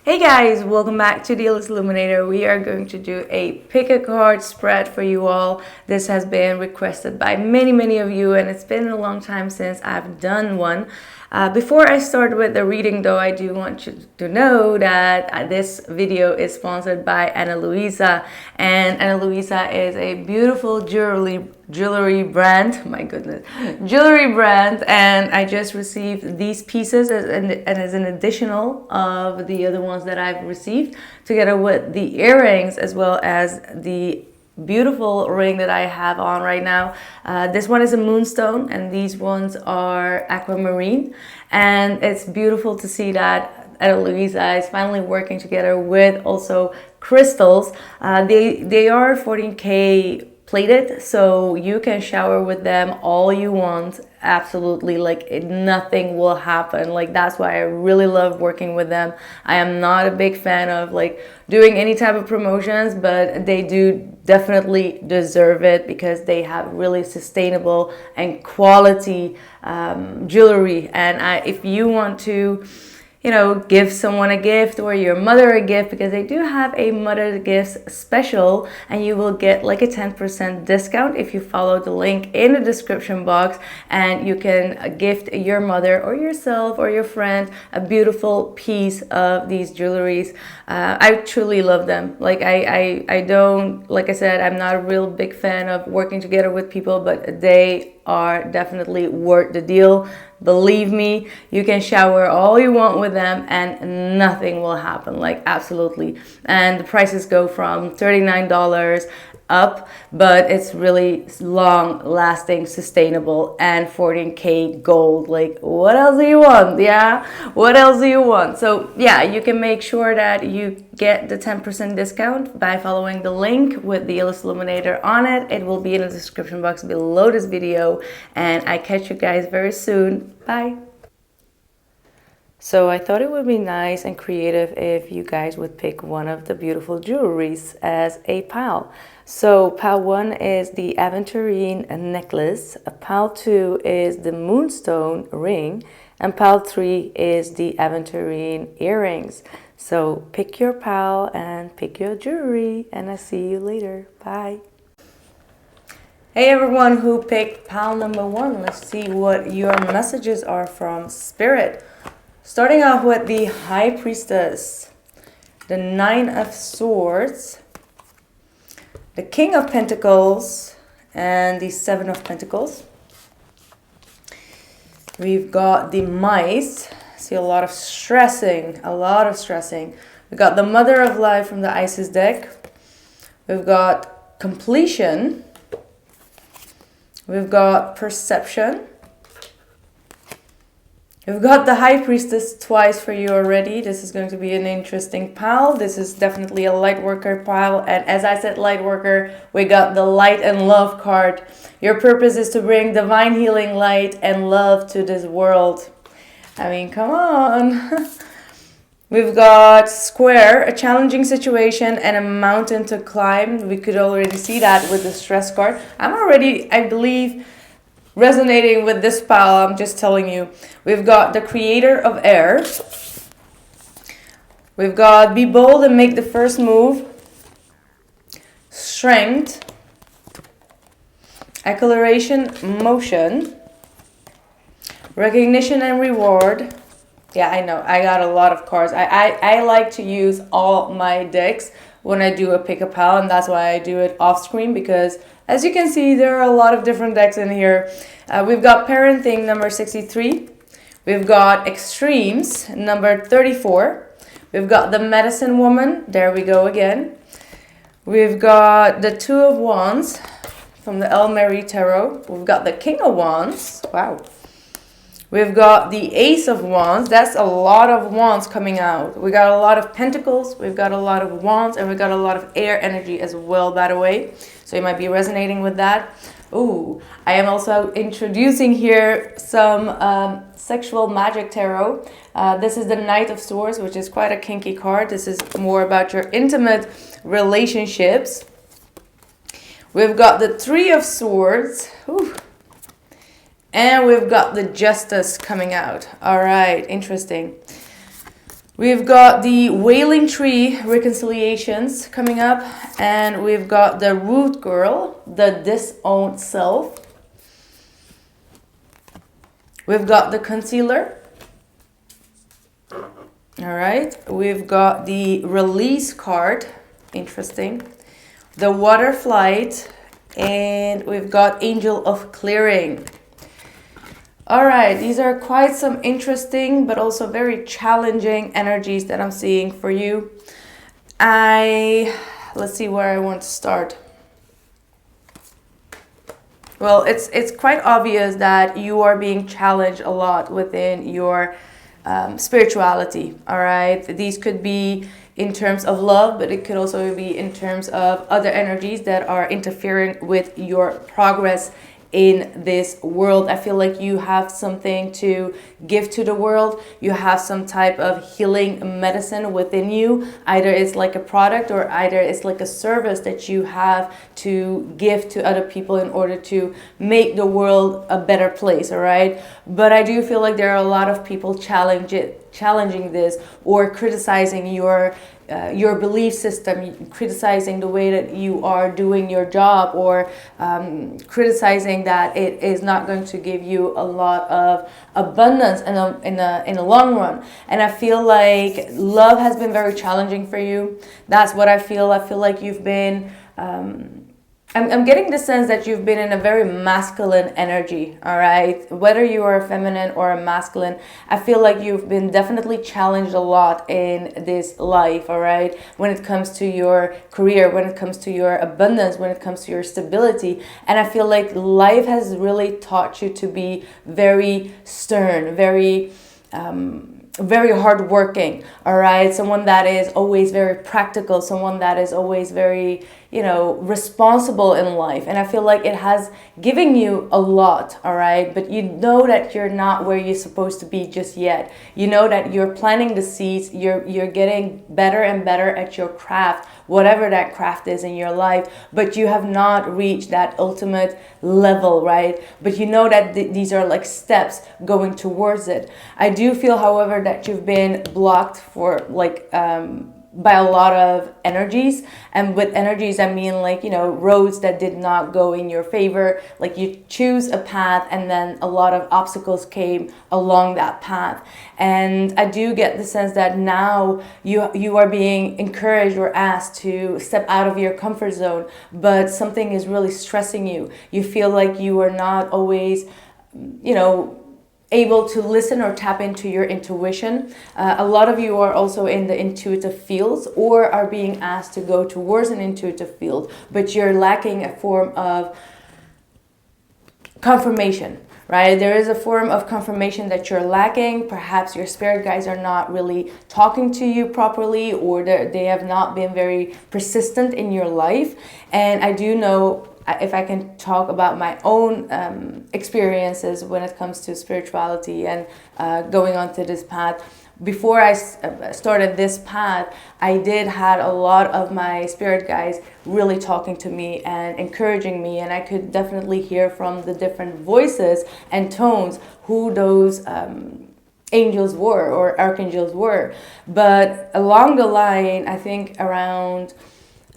Hey guys, welcome back to the Illuminator. We are going to do a pick a card spread for you all. This has been requested by many of you, and it's been a long time since I've done one. Before I start with the reading though, I do want you to know that this video is sponsored by Ana Luisa, and Ana Luisa is a beautiful jewelry brand. My goodness, jewelry brand, and I just received these pieces as an additional of the other ones that I've received, together with the earrings as well as the beautiful ring that I have on right now. This one is a moonstone and these ones are aquamarine, and it's beautiful to see that Ana Luisa is finally working together with also crystals. They are 14K plated, so you can shower with them all you want. Absolutely, nothing will happen. That's why I really love working with them. I am not a big fan of doing any type of promotions, but they do definitely deserve it because they have really sustainable and quality jewelry. And if you want to give someone a gift or your mother a gift, because they do have a mother gifts special, and you will get a 10% discount if you follow the link in the description box, and you can gift your mother or yourself or your friend a beautiful piece of these jewelries. I truly love them. I don't, like I said, I'm not a real big fan of working together with people, but they are definitely worth the deal. Believe me, you can shower all you want with them and nothing will happen. Absolutely. And the prices go from $39 up, but it's really long lasting, sustainable, and 14K gold. What else do you want? Yeah, what else do you want? So yeah, you can make sure that you get the 10% discount by following the link with the illuminator on it. It will be in the description box below this video, and I catch you guys very soon. Bye. So I thought it would be nice and creative if you guys would pick one of the beautiful jewelries as a pile. So pile 1 is the aventurine necklace, pile 2 is the moonstone ring, and pile 3 is the aventurine earrings. So pick your pile and pick your jewelry, and I'll see you later. Bye. Hey everyone who picked pile number 1, let's see what your messages are from Spirit. Starting off with the High Priestess, the 9 of Swords, the King of Pentacles, and the 7 of Pentacles. We've got the Mice. See a lot of stressing. We got the Mother of Life from the Isis deck. We've got Completion. We've got Perception. We've got the High Priestess twice for you already. This is going to be an interesting pile. This is definitely a light worker pile. And as I said, light worker, we got the Light and Love card. Your purpose is to bring divine healing, light, and love to this world. I mean, come on. We've got Square, a challenging situation and a mountain to climb. We could already see that with the Stress card. I'm already, I believe, resonating with this pile. I'm just telling you. We've got the Creator of Air. We've got Be Bold and Make the First Move. Strength. Acceleration, Motion. Recognition and Reward. Yeah, I know. I got a lot of cards. I like to use all my decks when I do a pick a pile, and that's why I do it off screen, because as you can see, there are a lot of different decks in here. We've got Parenting number 63. We've got Extremes number 34. We've got the Medicine Woman. There we go again. We've got the Two of Wands from the El Mary Tarot. We've got the King of Wands. Wow. We've got the Ace of Wands. That's a lot of wands coming out. We got a lot of pentacles. We've got a lot of wands, and we got a lot of air energy as well, by the way. So you might be resonating with that. Ooh, I am also introducing here some sexual magic tarot. This is the Knight of Swords, which is quite a kinky card. This is more about your intimate relationships. We've got the Three of Swords. Ooh. And we've got the Justice coming out. All right, interesting. We've got the Wailing Tree reconciliations coming up, and we've got the Root Girl, the disowned self. We've got the Concealer. All right, we've got the Release card, interesting. The Water Flight, and we've got Angel of Clearing. All right, these are quite some interesting but also very challenging energies that I'm seeing for you. Let's see where I want to start. Well, it's quite obvious that you are being challenged a lot within your spirituality. All right, these could be in terms of love, but it could also be in terms of other energies that are interfering with your progress in this world. I feel like you have something to give to the world. You have some type of healing medicine within you. Either it's like a product or either it's like a service that you have to give to other people in order to make the world a better place, all right? But I do feel like there are a lot of people challenging this or criticizing your belief system, criticizing the way that you are doing your job, or criticizing that it is not going to give you a lot of abundance in the long run. And I feel like love has been very challenging for you. That's what I feel. I feel like you've been I'm getting the sense that you've been in a very masculine energy, all right? Whether you are a feminine or a masculine, I feel like you've been definitely challenged a lot in this life, all right? When it comes to your career, when it comes to your abundance, when it comes to your stability. And I feel like life has really taught you to be very stern, very hardworking, all right? Someone that is always very practical, someone that is always very, responsible in life. And I feel like it has given you a lot, all right? But you know that you're not where you're supposed to be just yet. You know that you're planting the seeds, you're getting better and better at your craft, whatever that craft is in your life, but you have not reached that ultimate level, right? But you know that these are like steps going towards it. I do feel, however, that you've been blocked for by a lot of energies. And with energies, I mean roads that did not go in your favor. Like you choose a path and then a lot of obstacles came along that path. And I do get the sense that now you are being encouraged or asked to step out of your comfort zone, but something is really stressing you. You feel like you are not always, able to listen or tap into your intuition. A lot of you are also in the intuitive fields or are being asked to go towards an intuitive field, but you're lacking a form of confirmation, right? There is a form of confirmation that you're lacking. Perhaps your spirit guides are not really talking to you properly, or they have not been very persistent in your life. And I do know, if I can talk about my own experiences when it comes to spirituality and going on to this path. Before I started this path, I did had a lot of my spirit guides really talking to me and encouraging me, and I could definitely hear from the different voices and tones who those angels were or archangels were. But along the line, I think around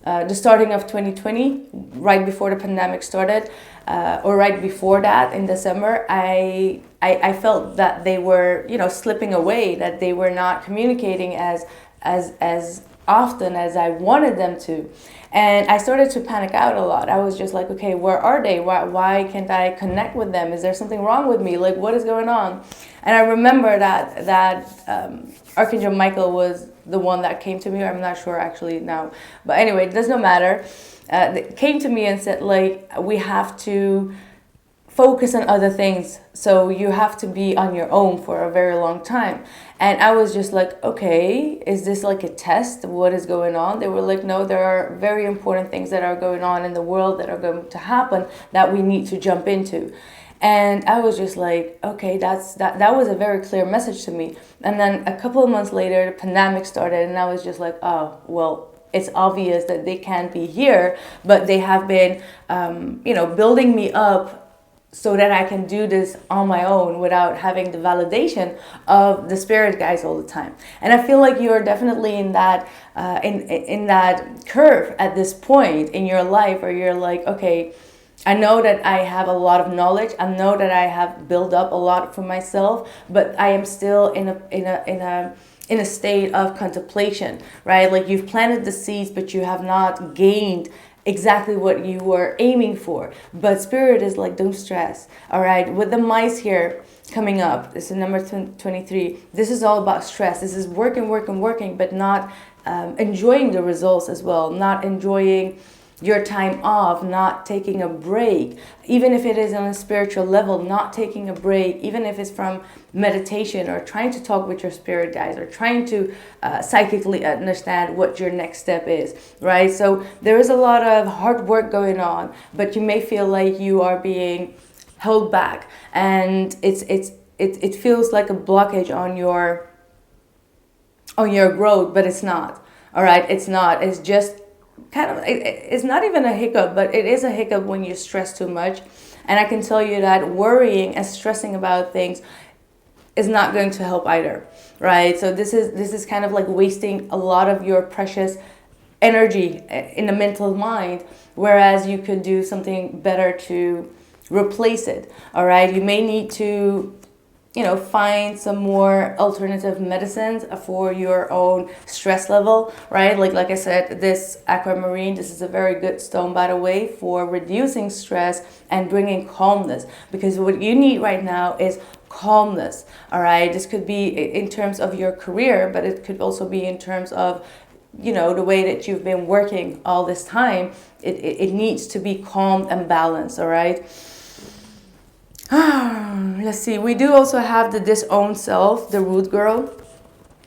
the starting of 2020, right before the pandemic started, or right before that in December, I felt that they were, slipping away, that they were not communicating as often as I wanted them to. And I started to panic out a lot. I was just like, okay, where are they? Why can't I connect with them? Is there something wrong with me? Like, what is going on? And I remember that Archangel Michael was the one that came to me. I'm not sure actually now. But anyway, it does not matter. They came to me and said, we have to focus on other things. So you have to be on your own for a very long time. And I was just like, okay, is this like a test? What is going on? They were like, no, there are very important things that are going on in the world that are going to happen that we need to jump into. And I was just like, okay, that was a very clear message to me. And then a couple of months later, the pandemic started, and I was just like, oh, well, it's obvious that they can't be here, but they have been, building me up so that I can do this on my own without having the validation of the spirit guides all the time. And I feel like you're definitely in that in that curve at this point in your life where you're like, okay, I know that I have a lot of knowledge. I know that I have built up a lot for myself, but I am still in a state of contemplation, right? Like you've planted the seeds, but you have not gained exactly what you were aiming for. But spirit is like, don't stress. All right, with the mice here coming up, this is number 23. This is all about stress. This is working, but not enjoying the results as well, not enjoying your time off, not taking a break, even if it is on a spiritual level, not taking a break, even if it's from meditation or trying to talk with your spirit guides or trying to psychically understand what your next step is, right? So there is a lot of hard work going on, but you may feel like you are being held back, and it feels like a blockage on your growth, but it's not. All right, it's not. It's just kind of, it's not even a hiccup, but it is a hiccup when you stress too much. And I can tell you that worrying and stressing about things is not going to help either, right? So this is kind of like wasting a lot of your precious energy in the mental mind, whereas you could do something better to replace it. All right, you may need to find some more alternative medicines for your own stress level, right? Like I said, this aquamarine, this is a very good stone, by the way, for reducing stress and bringing calmness, because what you need right now is calmness. All right, this could be in terms of your career, but it could also be in terms of the way that you've been working all this time. It needs to be calm and balanced. All right. Let's see. We do also have the disowned self, the root girl.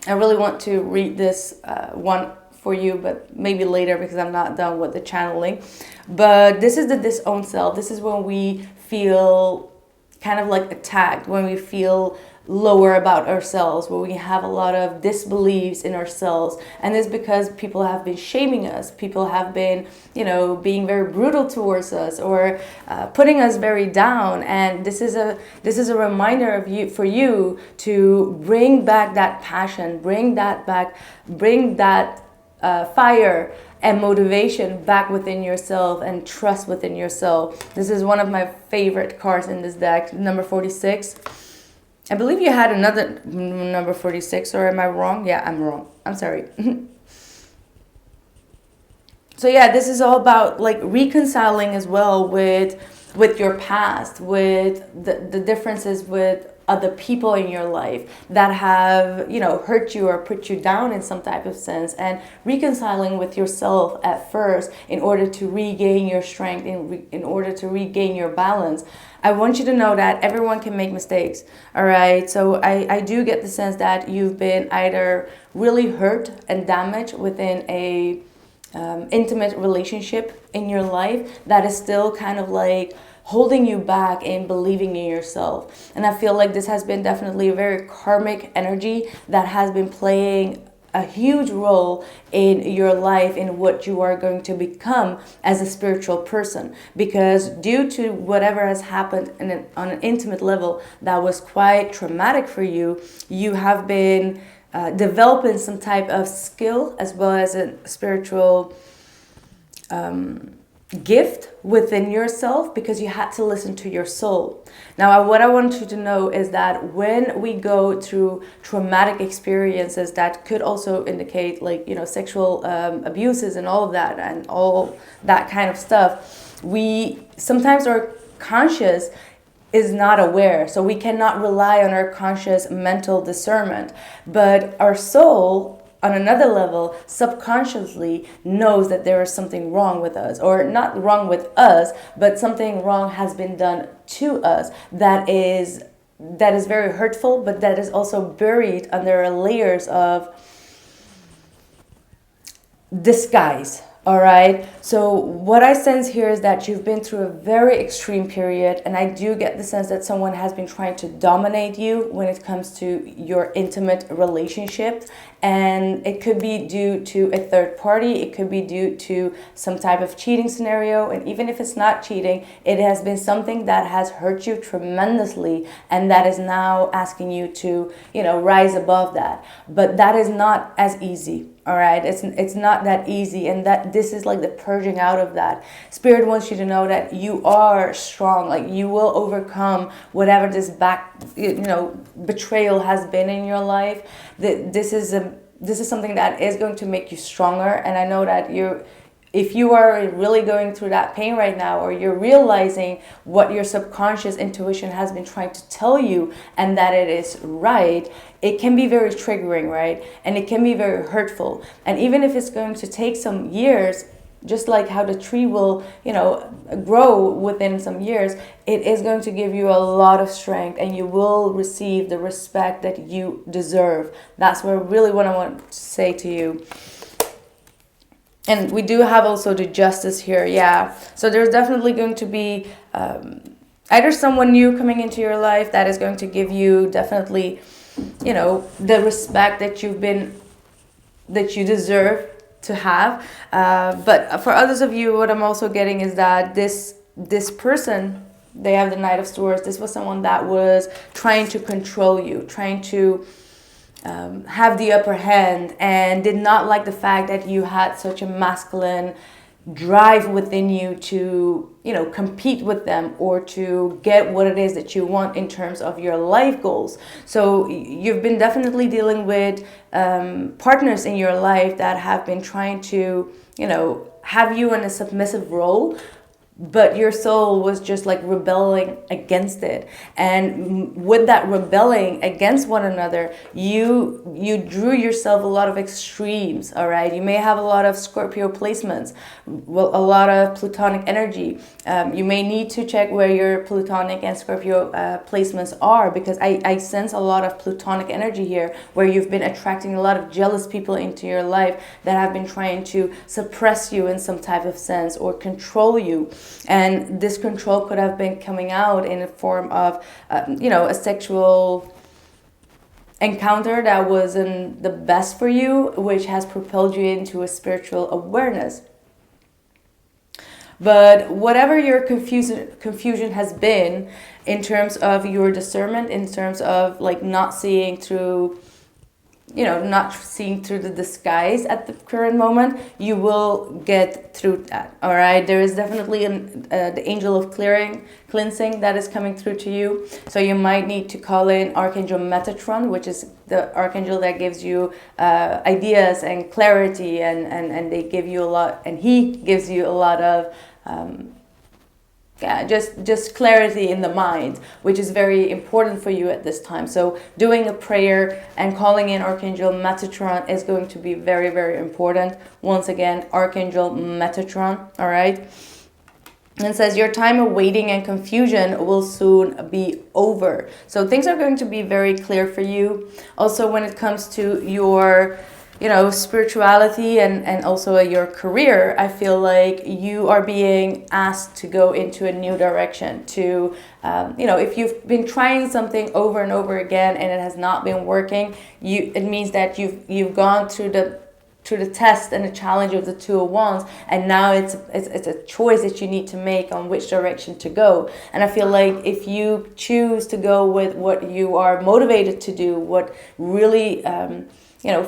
I really want to read this one for you, but maybe later because I'm not done with the channeling. But this is the disowned self. This is when we feel kind of like attacked, when we feel lower about ourselves, where we have a lot of disbeliefs in ourselves. And it's because people have been shaming us. People have been, being very brutal towards us, or putting us very down. And this is a reminder of you, for you, to bring back that passion, bring that fire and motivation back within yourself, and trust within yourself. This is one of my favorite cards in this deck, number 46. I believe you had another number 46, or am I wrong? Yeah, I'm wrong. I'm sorry. So yeah, this is all about like reconciling as well with your past, with the differences with other people in your life that have, hurt you or put you down in some type of sense, and reconciling with yourself at first in order to regain your strength, in order to regain your balance. I want you to know that everyone can make mistakes, all right? So I do get the sense that you've been either really hurt and damaged within a intimate relationship in your life that is still kind of like holding you back in believing in yourself. And I feel like this has been definitely a very karmic energy that has been playing a huge role in your life, in what you are going to become as a spiritual person, because due to whatever has happened on an intimate level that was quite traumatic for you, you have been developing some type of skill as well as a spiritual gift within yourself, because you had to listen to your soul. Now, what I want you to know is that when we go through traumatic experiences that could also indicate like, sexual abuses and all of that and all that kind of stuff, we sometimes our conscious is not aware. So we cannot rely on our conscious mental discernment, but our soul on another level subconsciously knows that there is something wrong with us, or not wrong with us, but something wrong has been done to us that is very hurtful, but that is also buried under layers of disguise. All right. So what I sense here is that you've been through a very extreme period, and I do get the sense that someone has been trying to dominate you when it comes to your intimate relationship. And it could be due to a third party. It could be due to some type of cheating scenario. And even if it's not cheating, it has been something that has hurt you tremendously, and that is now asking you to, rise above that. But that is not as easy. All right, it's not that easy, and that this is like the purging out of that. Spirit wants you to know that you are strong, like you will overcome whatever this betrayal has been in your life. This is something that is going to make you stronger. And I know that if you are really going through that pain right now, or you're realizing what your subconscious intuition has been trying to tell you and that it is right, it can be very triggering, right? And it can be very hurtful. And even if it's going to take some years, just like how the tree will, grow within some years, it is going to give you a lot of strength, and you will receive the respect that you deserve. That's really what I want to say to you. And we do have also the justice here, yeah. So there's definitely going to be either someone new coming into your life that is going to give you definitely, the respect that you deserve to have. But for others of you, what I'm also getting is that this person, they have the Knight of Swords. This was someone that was trying to control you, trying to have the upper hand, and did not like the fact that you had such a masculine drive within you to, compete with them or to get what it is that you want in terms of your life goals. So you've been definitely dealing with partners in your life that have been trying to, have you in a submissive role, but your soul was just like rebelling against it. And with that rebelling against one another, you drew yourself a lot of extremes, all right? You may have a lot of Scorpio placements, well, a lot of Plutonic energy. You may need to check where your Plutonic and Scorpio placements are, because I sense a lot of Plutonic energy here, where you've been attracting a lot of jealous people into your life that have been trying to suppress you in some type of sense or control you. And this control could have been coming out in a form of, a sexual encounter that wasn't the best for you, which has propelled you into a spiritual awareness. But whatever your confusion has been in terms of your discernment, in terms of like not seeing through the disguise at the current moment, you will get through that. All right, there is definitely the angel of cleansing that is coming through to you. So you might need to call in Archangel Metatron, which is the archangel that gives you ideas and clarity, and they give you a lot, and he gives you a lot of just clarity in the mind, which is very important for you at this time. So doing a prayer and calling in Archangel Metatron is going to be very, very important. Once again, Archangel Metatron, all right? And it says your time of waiting and confusion will soon be over. So things are going to be very clear for you. Also, when it comes to your spirituality and also your career, I feel like you are being asked to go into a new direction, to, if you've been trying something over and over again and it has not been working, it means that you've gone through the test and the challenge of the Two of Wands, and now it's a choice that you need to make on which direction to go. And I feel like if you choose to go with what you are motivated to do, what really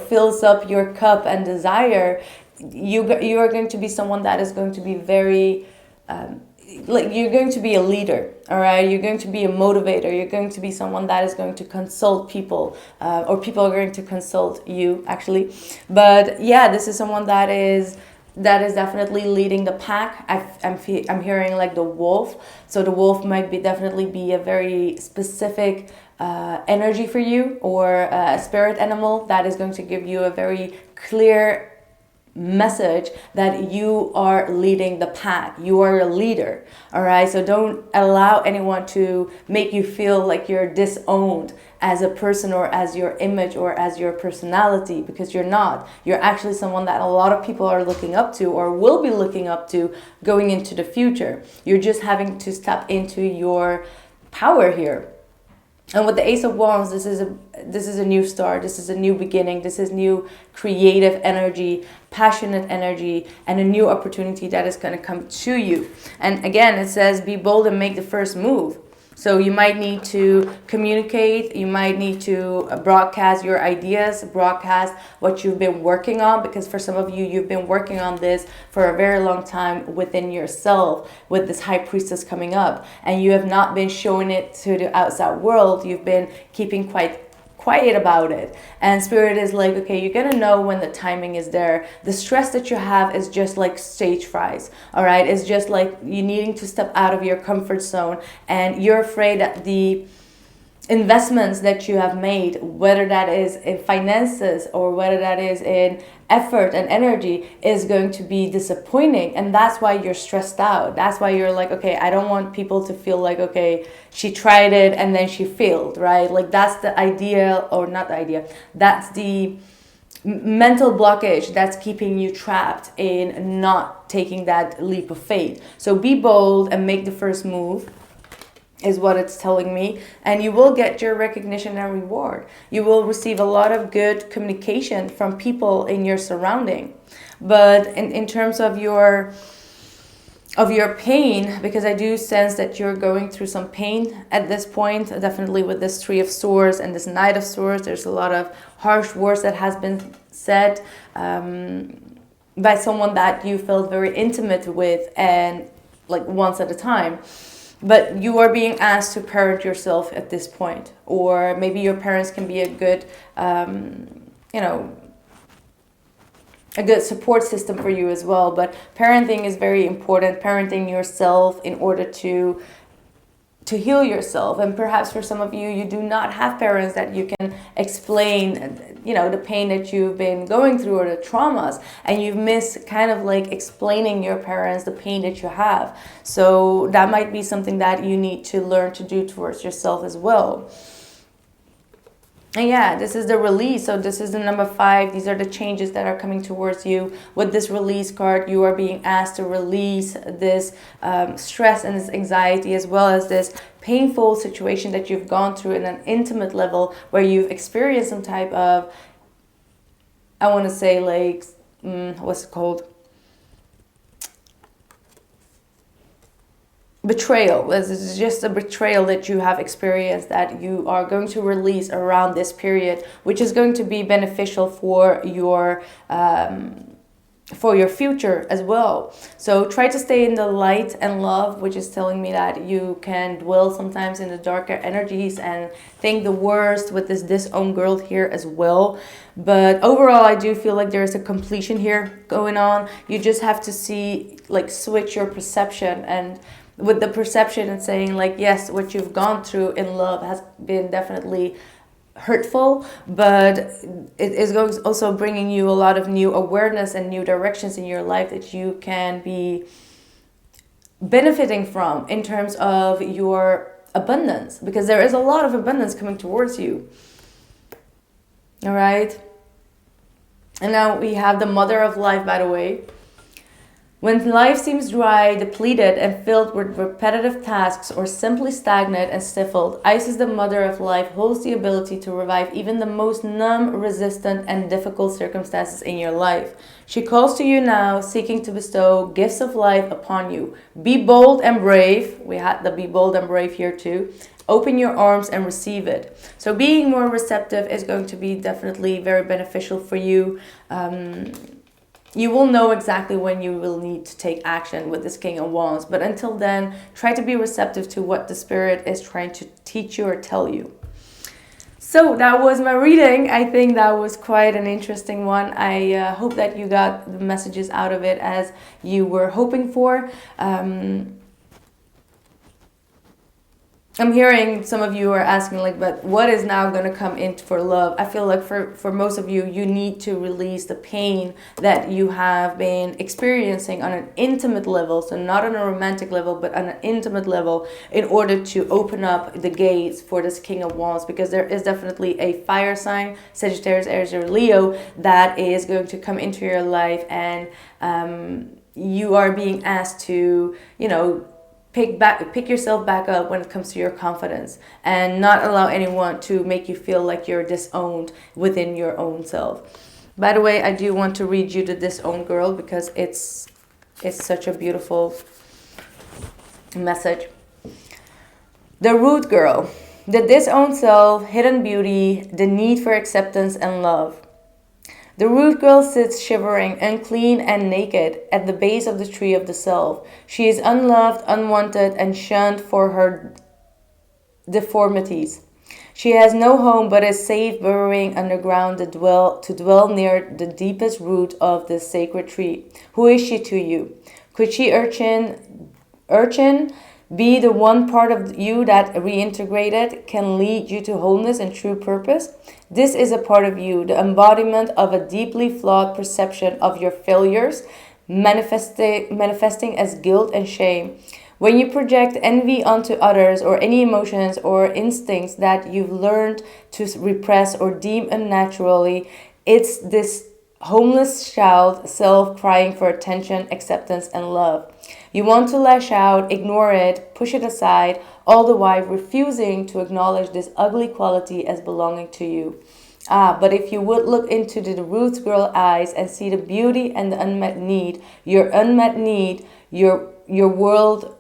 fills up your cup and desire, you are going to be someone that is going to be very, you're going to be a leader, all right? You're going to be a motivator. You're going to be someone that is going to consult people, or people are going to consult you, actually. But yeah, this is someone that is definitely leading the pack. I'm hearing like the wolf. So the wolf might definitely be a very specific energy for you, or a spirit animal that is going to give you a very clear message that you are leading the pack. You are a leader, all right? So don't allow anyone to make you feel like you're disowned as a person, or as your image, or as your personality, because you're not. You're actually someone that a lot of people are looking up to, or will be looking up to going into the future. You're just having to step into your power here. And with the Ace of Wands, this is this is a new start, this is a new beginning, this is new creative energy, passionate energy, and a new opportunity that is going to come to you. And again, it says be bold and make the first move. So you might need to communicate, you might need to broadcast your ideas, broadcast what you've been working on, because for some of you, you've been working on this for a very long time within yourself with this high priestess coming up, and you have not been showing it to the outside world. You've been keeping quite quiet about it, and spirit is like, okay, you're gonna know when the timing is there. The stress that you have is just like stage fright, all right? It's just like you needing to step out of your comfort zone, and you're afraid that the investments that you have made, whether that is in finances or whether that is in effort and energy, is going to be disappointing, and that's why you're stressed out. That's why you're like, okay, I don't want people to feel like, okay, she tried it and then she failed, right? Like that's the idea, or not the idea, that's the mental blockage that's keeping you trapped in not taking that leap of faith. So be bold and make the first move, is what it's telling me, and you will get your recognition and reward. You will receive a lot of good communication from people in your surrounding. But in terms of your pain, because I do sense that you're going through some pain at this point, definitely with this Three of Swords and this Knight of Swords, there's a lot of harsh words that has been said by someone that you felt very intimate with, and like once at a time. But you are being asked to parent yourself at this point. Or maybe your parents can be a good, a good support system for you as well. But parenting is very important. Parenting yourself in order to heal yourself. And perhaps for some of you, you do not have parents that you can explain, the pain that you've been going through or the traumas, and you've missed kind of like explaining your parents the pain that you have. So that might be something that you need to learn to do towards yourself as well. And yeah, this is the release. So this is the number 5. These are the changes that are coming towards you. With this release card, you are being asked to release this stress and this anxiety, as well as this painful situation that you've gone through in an intimate level, where you've experienced some type of, I want to say like, what's it called? Betrayal. This is just a betrayal that you have experienced, that you are going to release around this period, which is going to be beneficial for your future as well. So try to stay in the light and love, which is telling me that you can dwell sometimes in the darker energies and think the worst with this disowned girl here as well. But overall, I do feel like there is a completion here going on. You just have to switch your perception, and with the perception and saying like, yes, what you've gone through in love has been definitely hurtful, but it is also bringing you a lot of new awareness and new directions in your life that you can be benefiting from in terms of your abundance, because there is a lot of abundance coming towards you. All right. And now we have the Mother of Life, by the way. When life seems dry, depleted, and filled with repetitive tasks, or simply stagnant and stifled, Isis, the Mother of Life, holds the ability to revive even the most numb, resistant, and difficult circumstances in your life. She calls to you now, seeking to bestow gifts of life upon you. Be bold and brave. We had the be bold and brave here too. Open your arms and receive it. So being more receptive is going to be definitely very beneficial for you. You will know exactly when you will need to take action with this King of Wands. But until then, try to be receptive to what the Spirit is trying to teach you or tell you. So that was my reading. I think that was quite an interesting one. I hope that you got the messages out of it as you were hoping for. I'm hearing some of you are asking like, but what is now going to come in for love? I feel like for most of you, you need to release the pain that you have been experiencing on an intimate level. So not on a romantic level, but on an intimate level, in order to open up the gates for this King of Wands, because there is definitely a fire sign, Sagittarius, Aries, or Leo, that is going to come into your life, and you are being asked to, pick yourself back up when it comes to your confidence, and not allow anyone to make you feel like you're disowned within your own self. By the way, I do want to read you the Disowned Girl because it's such a beautiful message. The Root Girl. The disowned self, hidden beauty, the need for acceptance and love. The root girl sits shivering, unclean and naked, at the base of the tree of the self. She is unloved, unwanted, and shunned for her deformities. She has no home but is safe burrowing underground to dwell near the deepest root of this sacred tree. Who is she to you? Could she, urchin, be the one part of you that, reintegrated, can lead you to wholeness and true purpose? This is a part of you, the embodiment of a deeply flawed perception of your failures, manifesting as guilt and shame. When you project envy onto others, or any emotions or instincts that you've learned to repress or deem unnaturally, it's this homeless child self crying for attention, acceptance, and love. You want to lash out, ignore it, push it aside, all the while refusing to acknowledge this ugly quality as belonging to you. But if you would look into the root girl eyes and see the beauty and the unmet need, your world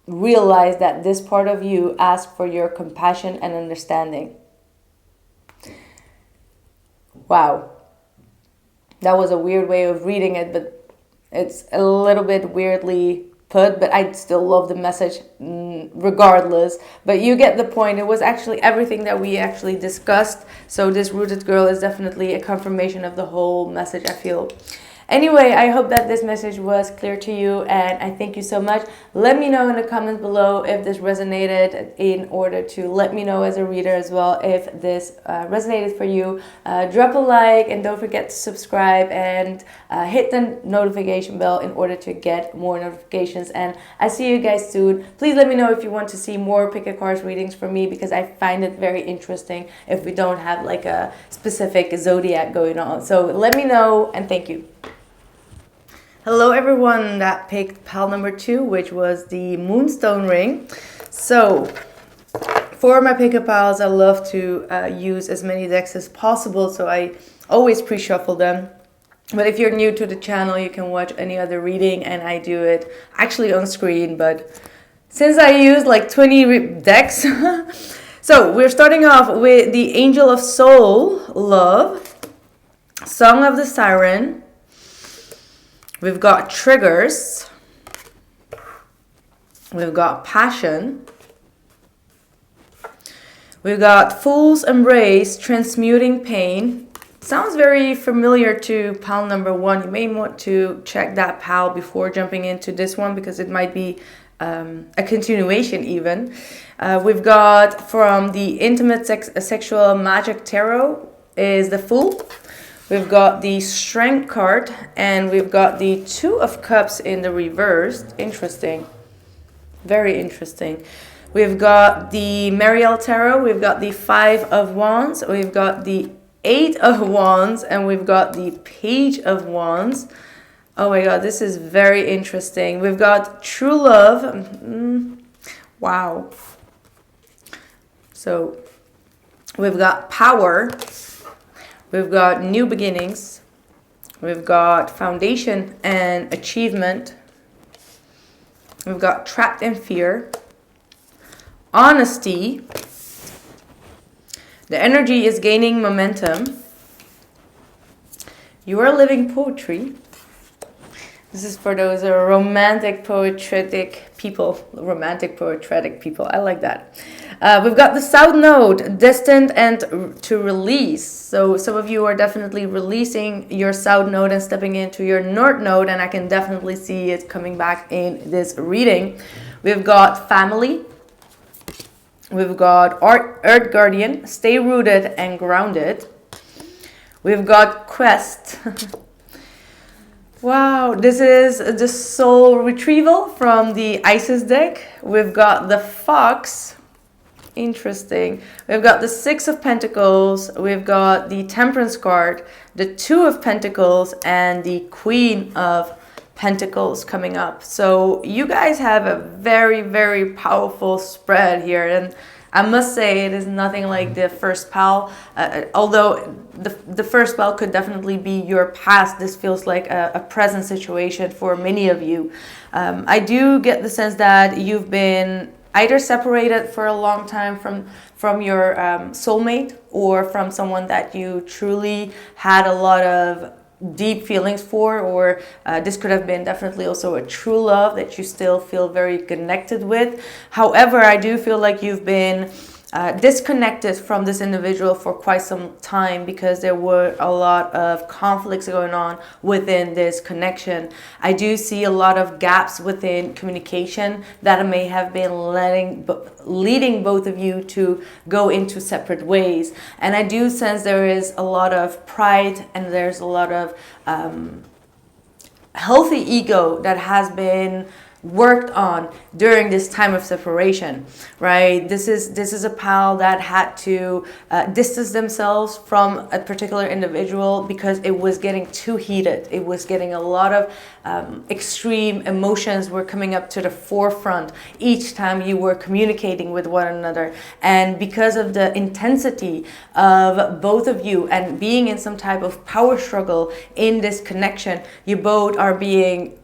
realize that this part of you asks for your compassion and understanding. Wow. That was a weird way of reading it, but it's a little bit weirdly put, but I still love the message regardless. But you get the point. It was actually everything that we actually discussed. So this rooted girl is definitely a confirmation of the whole message, I feel. Anyway, I hope that this message was clear to you, and I thank you so much. Let me know in the comments below if this resonated, in order to let me know as a reader as well if this resonated for you. Drop a like, and don't forget to subscribe and hit the notification bell in order to get more notifications. And I see you guys soon. Please let me know if you want to see more pick a card readings from me, because I find it very interesting if we don't have like a specific zodiac going on. So let me know, and thank you. Hello everyone that picked pile number 2, which was the Moonstone ring. So for my pickup piles, I love to use as many decks as possible, so I always pre-shuffle them. But if you're new to the channel, you can watch any other reading, and I do it actually on screen. But since I use like 20 decks, so we're starting off with the Angel of Soul, Love, Song of the Siren. We've got Triggers. We've got Passion. We've got Fool's Embrace, Transmuting Pain. Sounds very familiar to pile number 1. You may want to check that pile before jumping into this one, because it might be a continuation even. We've got from the Intimate Sexual Magic Tarot is the Fool. We've got the Strength card, and we've got the Two of Cups in the reverse. Interesting. Very interesting. We've got the Mariel Tarot. We've got the Five of Wands. We've got the Eight of Wands, and we've got the Page of Wands. Oh my god, this is very interesting. We've got True Love. Wow. So we've got Power. We've got New Beginnings. We've got Foundation and Achievement. We've got Trapped in Fear. Honesty. The energy is gaining momentum. You are living poetry. This is for those romantic poetic people. I like that. We've got the South Node, Destined and to Release. So some of you are definitely releasing your South Node and stepping into your North Node, and I can definitely see it coming back in this reading. We've got Family. We've got Earth Guardian, Stay Rooted and Grounded. We've got Quest. Wow, this is the Soul Retrieval from the Isis deck. We've got the Fox. Interesting. We've got the Six of Pentacles. We've got the Temperance card, the Two of Pentacles, and the Queen of Pentacles coming up. So you guys have a very, very powerful spread here. And I must say it is nothing like the first pal. Although the first pal could definitely be your past, this feels like a present situation for many of you. I do get the sense that you've been either separated for a long time from your soulmate, or from someone that you truly had a lot of deep feelings for, or this could have been definitely also a true love that you still feel very connected with. However, I do feel like you've been disconnected from this individual for quite some time, because there were a lot of conflicts going on within this connection. I do see a lot of gaps within communication that may have been leading both of you to go into separate ways. And I do sense there is a lot of pride, and there's a lot of healthy ego that has been worked on during this time of separation, right? This is a pal that had to distance themselves from a particular individual because it was getting too heated. It was getting a lot of extreme emotions were coming up to the forefront each time you were communicating with one another. And because of the intensity of both of you and being in some type of power struggle in this connection, you both are being,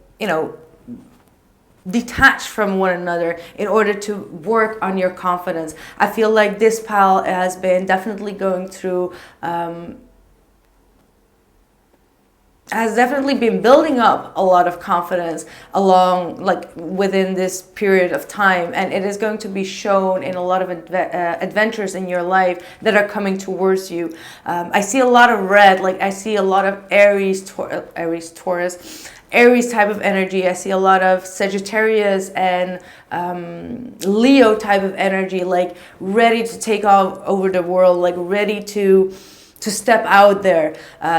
detached from one another in order to work on your confidence. I feel like this pal has been definitely going through has definitely been building up a lot of confidence within this period of time, and it is going to be shown in a lot of adventures in your life that are coming towards you. I see a lot of red, I see a lot of Aries, Taurus, Aries type of energy. I see a lot of Sagittarius and Leo type of energy, ready to take off over the world, ready to step out there.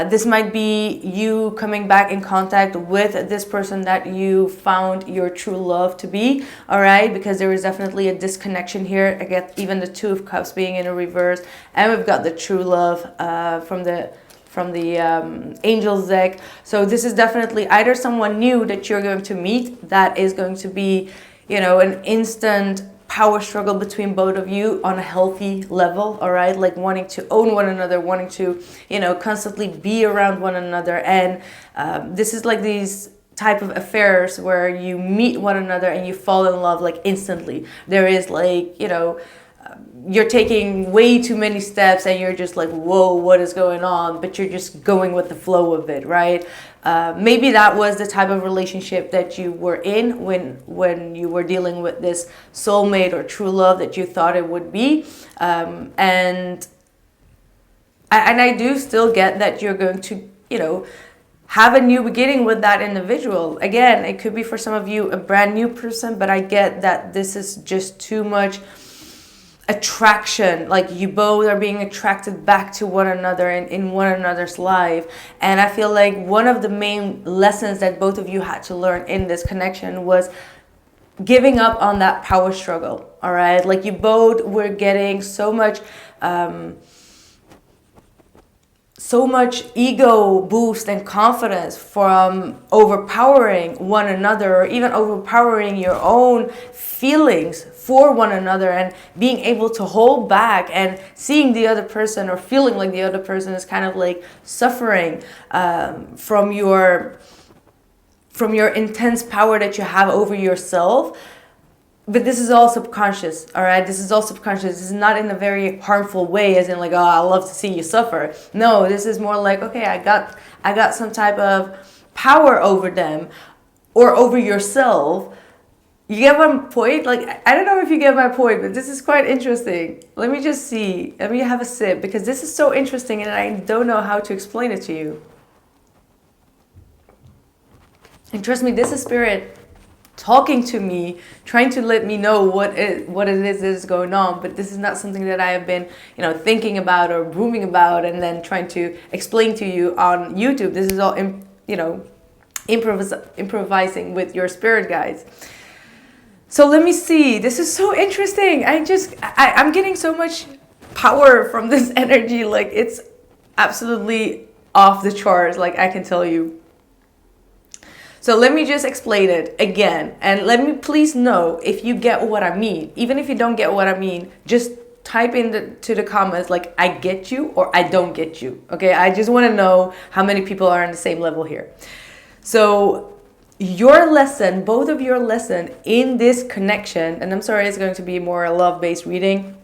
This might be you coming back in contact with this person that you found your true love to be, all right? Because there is definitely a disconnection here. I get even the Two of Cups being in a reverse, and we've got the true love from the Angels deck. So this is definitely either someone new that you're going to meet that is going to be, an instant power struggle between both of you on a healthy level, all right? Wanting to own one another, wanting to, constantly be around one another. And this is these type of affairs where you meet one another and you fall in love instantly. There is you're taking way too many steps and you're just whoa, what is going on? But you're just going with the flow of it, right? Maybe that was the type of relationship that you were in when you were dealing with this soulmate or true love that you thought it would be. And I do still get that you're going to, have a new beginning with that individual. Again, it could be for some of you a brand new person, but I get that this is just too much attraction. You both are being attracted back to one another and in one another's life. And I feel like one of the main lessons that both of you had to learn in this connection was giving up on that power struggle, all right? You both were getting so much ego boost and confidence from overpowering one another, or even overpowering your own feelings for one another, and being able to hold back and seeing the other person, or feeling like the other person is kind of suffering from your intense power that you have over yourself. But this is all subconscious, all right? This is all subconscious. This is not in a very harmful way, as in oh, I love to see you suffer. No, this is more okay, I got some type of power over them or over yourself. You get my point? I don't know if you get my point, but this is quite interesting. Let me just see. Let me have a sip, because this is so interesting and I don't know how to explain it to you. And trust me, this is spirit talking to me, trying to let me know what it is that is going on. But this is not something that I have been, thinking about or brooming about and then trying to explain to you on YouTube. This is all, improvising with your spirit guides. So let me see. This is so interesting. I'm getting so much power from this energy. It's absolutely off the charts, I can tell you. So let me just explain it again. And let me please know if you get what I mean. Even if you don't get what I mean, just type to the comments like I get you or I don't get you. Okay, I just want to know how many people are on the same level here. So your lesson, both of your lesson in this connection, and I'm sorry, it's going to be more a love-based reading.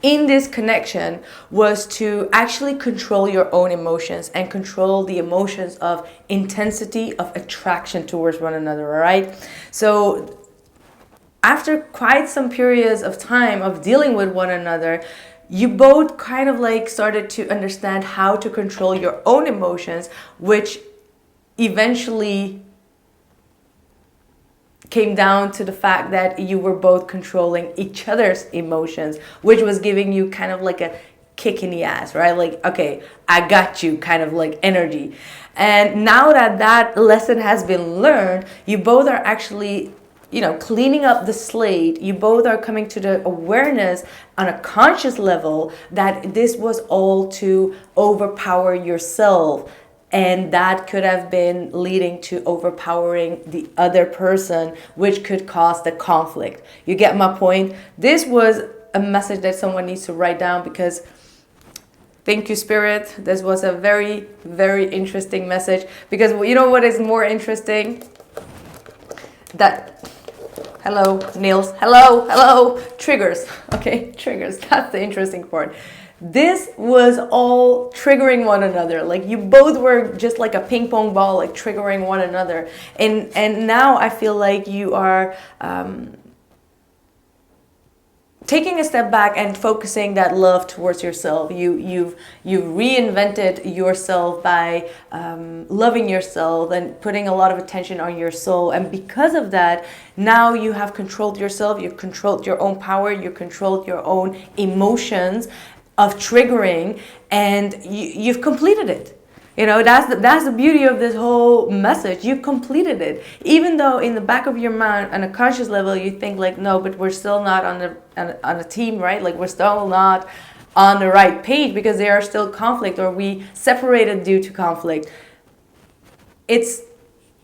In this connection was to actually control your own emotions and control the emotions of intensity, of attraction towards one another, all right? So after quite some periods of time of dealing with one another, you both kind of like started to understand how to control your own emotions, which eventually came down to the fact that you were both controlling each other's emotions, which was giving you kind of like a kick in the ass, right? Like, okay, I got you kind of like energy. And now that that lesson has been learned, you both are actually, you know, cleaning up the slate. You both are coming to the awareness on a conscious level that this was all to overpower yourself. And that could have been leading to overpowering the other person, which could cause the conflict. You get my point? This was a message that someone needs to write down because, thank you, Spirit. This was a very, very interesting message. Because you know what is more interesting? That, hello, nails, hello, triggers. Okay, triggers. That's the interesting part. This was all triggering one another. Like you both were just like a ping pong ball, like triggering one another. And now I feel like you are taking a step back and focusing that love towards yourself. You've reinvented yourself by loving yourself and putting a lot of attention on your soul. And because of that, now you have controlled yourself. You've controlled your own power. You've controlled your own emotions of triggering, and you've completed it. You know, that's the beauty of this whole message. You completed it, even though in the back of your mind, on a conscious level, you think like, no, but we're still not on a team, right? Like we're still not on the right page because there are still conflict, or we separated due to conflict. It's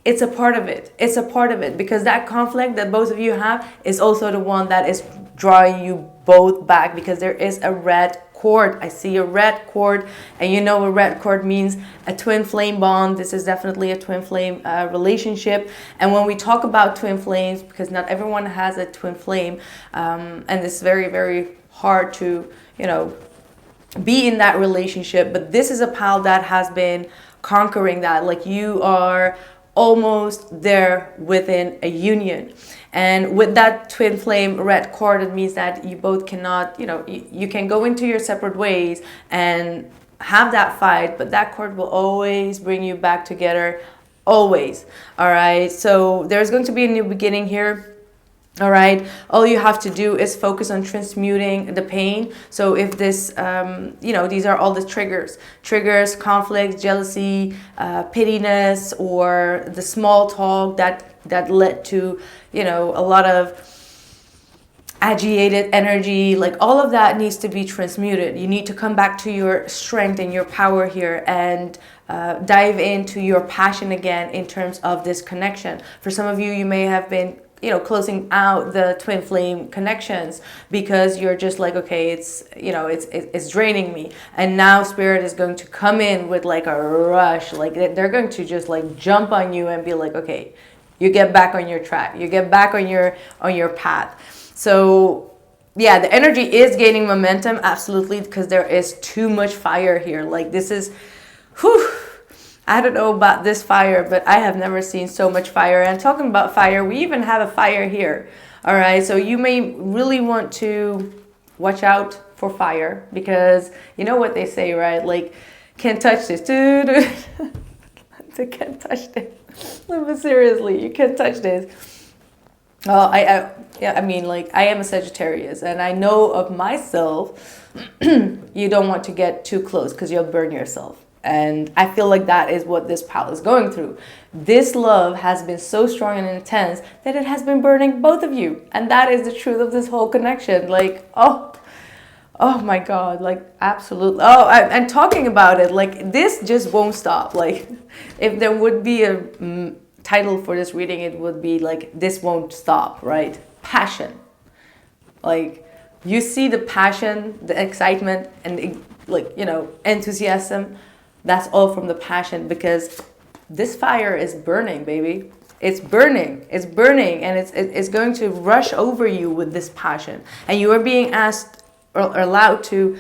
a part of it. It's a part of it because that conflict that both of you have is also the one that is drawing you both back, because there is a red cord. I see a red cord, and you know a red cord means a twin flame bond. This is definitely a twin flame relationship. And when we talk about twin flames, because not everyone has a twin flame, and it's very, very hard to, you know, be in that relationship. But this is a pal that has been conquering that. Like you are almost there within a union. And with that twin flame red cord, it means that you both cannot, you know, you can go into your separate ways and have that fight, but that cord will always bring you back together, always. All right, so there's going to be a new beginning here. All right, all you have to do is focus on transmuting the pain. So if this, you know, these are all the triggers, conflicts, jealousy, pettiness, or the small talk that led to, you know, a lot of agitated energy. Like all of that needs to be transmuted. You need to come back to your strength and your power here and dive into your passion again in terms of this connection. For some of you, you may have been, you know, closing out the twin flame connections because you're just like, okay, it's, you know, it's draining me. And now Spirit is going to come in with like a rush. Like they're going to just like jump on you and be like, okay, you get back on your track. You get back on your path. So yeah, the energy is gaining momentum. Absolutely. Because there is too much fire here. Like this is, whew. I don't know about this fire, but I have never seen so much fire. And talking about fire, we even have a fire here. All right, so you may really want to watch out for fire because you know what they say, right? Like, can't touch this. They can't touch this. But seriously, you can't touch this. I mean, like, I am a Sagittarius, and I know of myself, you don't want to get too close because you'll burn yourself. And I feel like that is what this pal is going through. This love has been so strong and intense that it has been burning both of you. And that is the truth of this whole connection. Like, oh my God, like absolutely. Oh, and talking about it, like this just won't stop. Like if there would be a title for this reading, it would be like, this won't stop, right? Passion. Like, you see the passion, the excitement, and like, you know, enthusiasm. That's all from the passion, because this fire is burning, baby. It's burning, and it's going to rush over you with this passion. And you are being asked or allowed to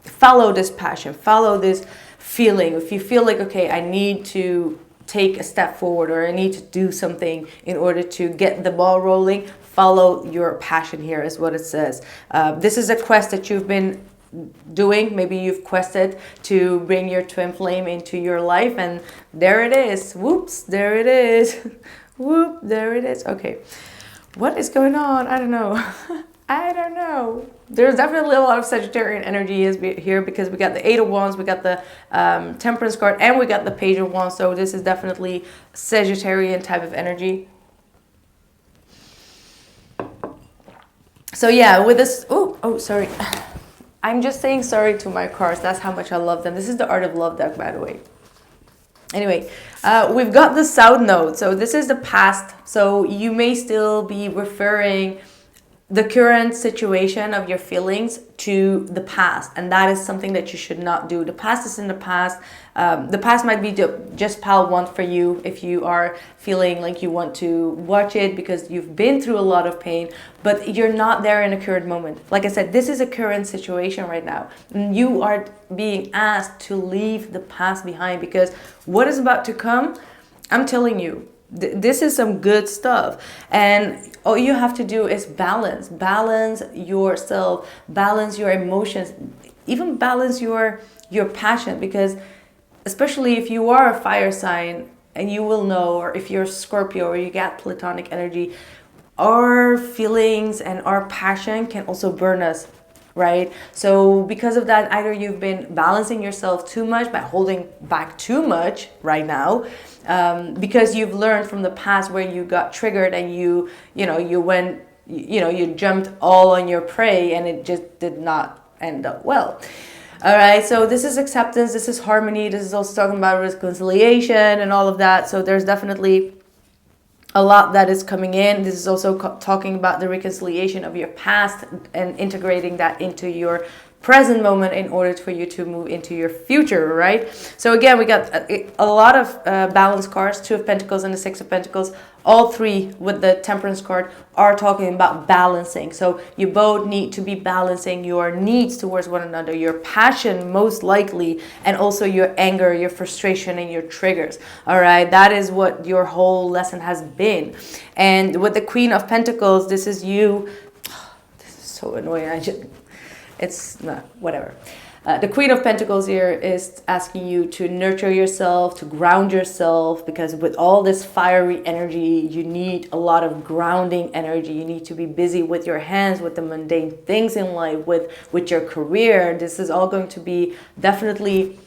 follow this passion, follow this feeling. If you feel like, okay, I need to take a step forward, or I need to do something in order to get the ball rolling, follow your passion here is what it says. This is a quest that you've been doing. Maybe you've quested to bring your twin flame into your life, and there it is. Whoops, there it is. Whoop, there it is. Okay, what is going on? I don't know. I don't know. There's definitely a lot of Sagittarian energy here, because we got the Eight of Wands, we got the Temperance card, and we got the Page of Wands. So this is definitely Sagittarian type of energy. So yeah, with this, oh, sorry. I'm just saying sorry to my cards. That's how much I love them. This is the Art of Love deck, by the way. Anyway, we've got the South Node. So this is the past. So you may still be referring the current situation of your feelings to the past, and that is something that you should not do. The past is in the past. The past might be just pile one for you if you are feeling like you want to watch it because you've been through a lot of pain, but you're not there in the current moment. Like I said, this is a current situation right now, and you are being asked to leave the past behind, because what is about to come, I'm telling you, this is some good stuff. And all you have to do is balance yourself, balance your emotions, even balance your passion, because especially if you are a fire sign, and you will know, or if you're Scorpio or you got platonic energy, our feelings and our passion can also burn us, right? So because of that, either you've been balancing yourself too much by holding back too much right now, because you've learned from the past where you got triggered and you jumped all on your prey, and it just did not end up well. All right, so this is acceptance, this is harmony, this is also talking about reconciliation and all of that. So there's definitely a lot that is coming in. This is also talking about the reconciliation of your past and integrating that into your present moment in order for you to move into your future, right? So again, we got a lot of balance cards, Two of Pentacles and the Six of Pentacles. All three with the Temperance card are talking about balancing. So you both need to be balancing your needs towards one another, your passion most likely, and also your anger, your frustration, and your triggers. All right, that is what your whole lesson has been. And with the Queen of Pentacles, this is you. This is so annoying. It's not, whatever. The Queen of Pentacles here is asking you to nurture yourself, to ground yourself, because with all this fiery energy, you need a lot of grounding energy. You need to be busy with your hands, with the mundane things in life, with your career. This is all going to be definitely,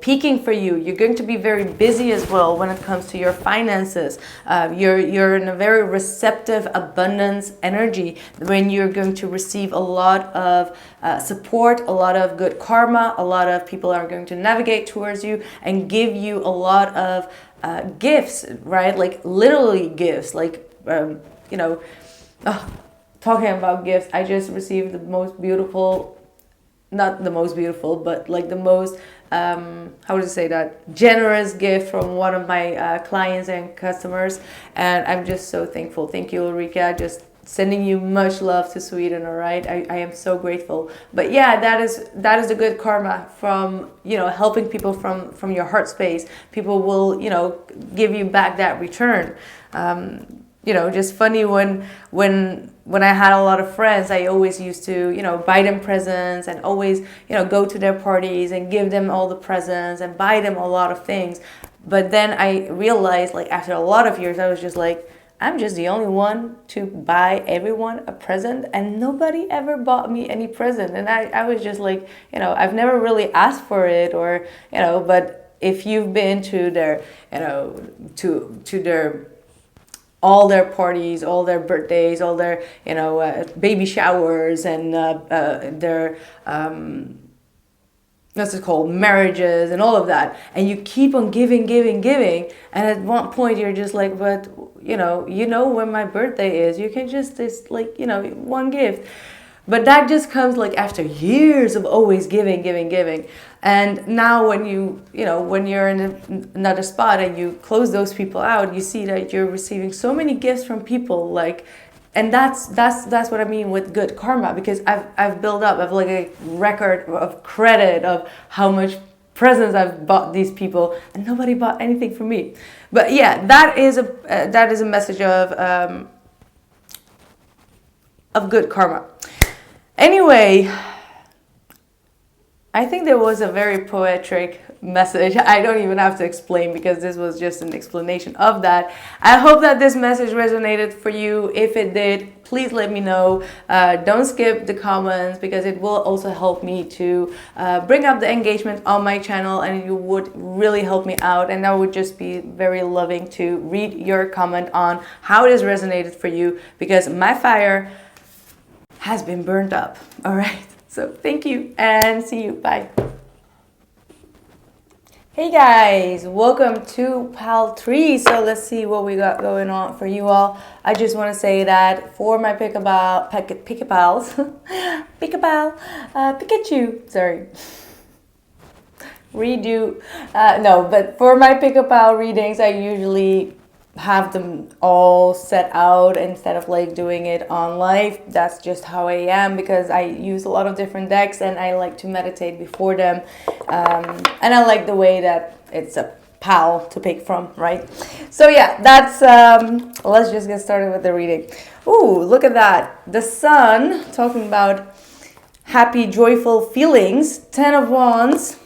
peaking for you. You're going to be very busy as well when it comes to your finances. You're in a very receptive abundance energy when you're going to receive a lot of support, a lot of good karma. A lot of people are going to navigate towards you and give you a lot of gifts, right? Like literally gifts, like, talking about gifts, I just received the most beautiful, not the most beautiful, but like the most, how would you say that, generous gift from one of my clients and customers, and I'm just so thankful. Thank you, Ulrika. Just sending you much love to Sweden. All right, I am so grateful. But yeah, that is the good karma from helping people from your heart space. People will give you back that return. Just funny when I had a lot of friends, I always used to, buy them presents and always, go to their parties and give them all the presents and buy them a lot of things. But then I realized, like, after a lot of years, I was just like, I'm just the only one to buy everyone a present, and nobody ever bought me any present. And I was just like, I've never really asked for it, or, but if you've been to their, to their all their parties, all their birthdays, all their baby showers, and their what's it called, marriages and all of that, and you keep on giving, and at one point you're just like, but you know when my birthday is, you can just, it's like, one gift. But that just comes like after years of always giving. And now when when you're in another spot and you close those people out, you see that you're receiving so many gifts from people, like, and that's what I mean with good karma, because I've built up, I've like a record of credit of how much presents I've bought these people, and nobody bought anything for me. But yeah, that is a message of good karma. Anyway, I think there was a very poetic message. I don't even have to explain, because this was just an explanation of that. I hope that this message resonated for you. If it did, please let me know. Don't skip the comments, because it will also help me to bring up the engagement on my channel, and it would really help me out. And I would just be very loving to read your comment on how it has resonated for you, because my fire has been burned up. All right. So thank you, and see you. Bye. Hey guys, welcome to Pal 3. So let's see what we got going on for you all. I just want to say that for my Pikachu, sorry. Redo. No, but for my Pikachu readings, I usually have them all set out instead of like doing it on live. That's just how I am, because I use a lot of different decks and I like to meditate before them, and I like the way that it's a pal to pick from, right? So yeah, that's let's just get started with the reading. Ooh, look at that, the sun, talking about happy, joyful feelings, 10 of Wands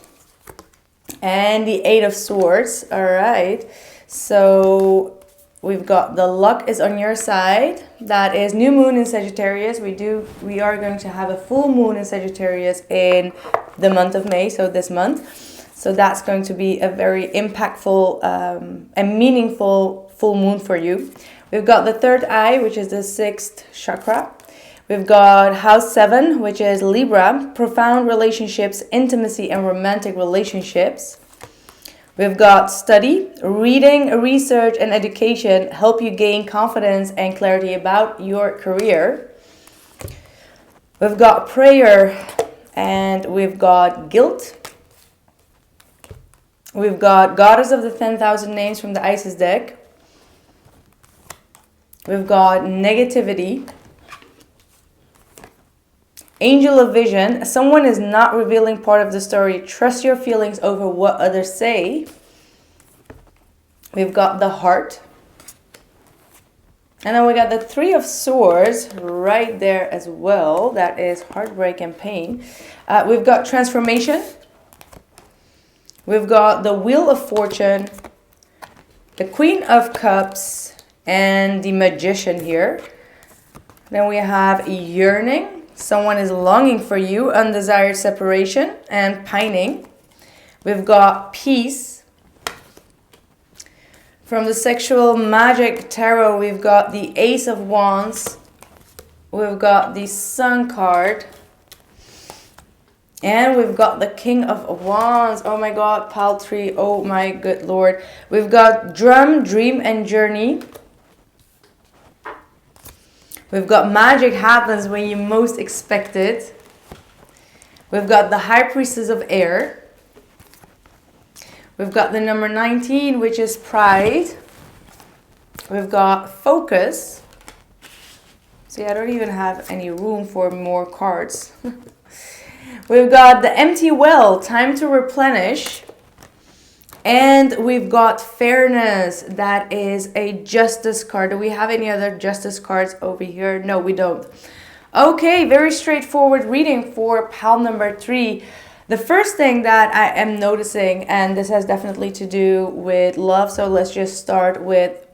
and the 8 of Swords. All right, so we've got the luck is on your side. That is new moon in Sagittarius. We are going to have a full moon in Sagittarius in the month of May, so this month. So that's going to be a very impactful and meaningful full moon for you. We've got the third eye, which is the 6th chakra. We've got house 7, which is Libra, profound relationships, intimacy, and romantic relationships. We've got study, reading, research, and education help you gain confidence and clarity about your career. We've got prayer, and we've got guilt. We've got Goddess of the 10,000 Names from the Isis deck. We've got negativity. Angel of Vision. Someone is not revealing part of the story. Trust your feelings over what others say. We've got the Heart. And then we got the 3 of Swords right there as well. That is heartbreak and pain. We've got transformation. We've got the Wheel of Fortune, the Queen of Cups, and the Magician here. Then we have yearning. Someone is longing for you, undesired separation, and pining. We've got peace. From the Sexual Magic Tarot, we've got the Ace of Wands. We've got the Sun card. And we've got the King of Wands. Oh my God, Pal 3. Oh my good Lord. We've got Drum, Dream, and Journey. We've got magic happens when you most expect it. We've got the High Priestess of Air. We've got the number 19, which is Pride. We've got Focus. See, I don't even have any room for more cards. We've got the Empty Well, Time to Replenish. And we've got Fairness. That is a Justice card. Do we have any other Justice cards over here? No, we don't. Okay, very straightforward reading for pal number 3. The first thing that I am noticing, and this has definitely to do with love, so let's just start with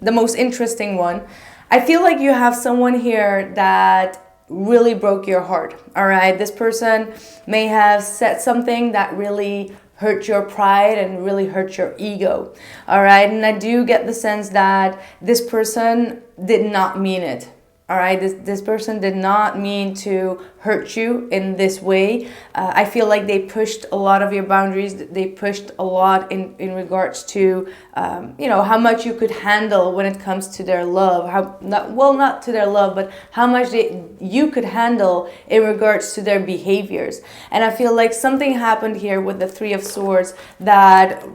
the most interesting one. I feel like you have someone here that really broke your heart. All right, this person may have said something that really hurt your pride and really hurt your ego. All right, and I do get the sense that this person did not mean it. All right, this person did not mean to hurt you in this way. I feel like they pushed a lot of your boundaries. They pushed a lot in regards to, how much you could handle when it comes to their love. Not to their love, but how much you could handle in regards to their behaviors. And I feel like something happened here with the Three of Swords that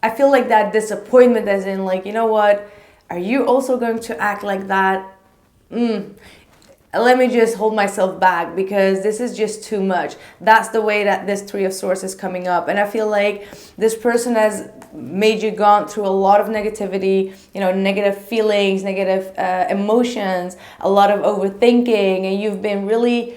I feel like that disappointment, as in like, you know what? Are you also going to act like that? Let me just hold myself back because this is just too much. That's the way that this Three of Swords is coming up. And I feel like this person has made you gone through a lot of negativity, negative feelings, negative emotions, a lot of overthinking, and you've been really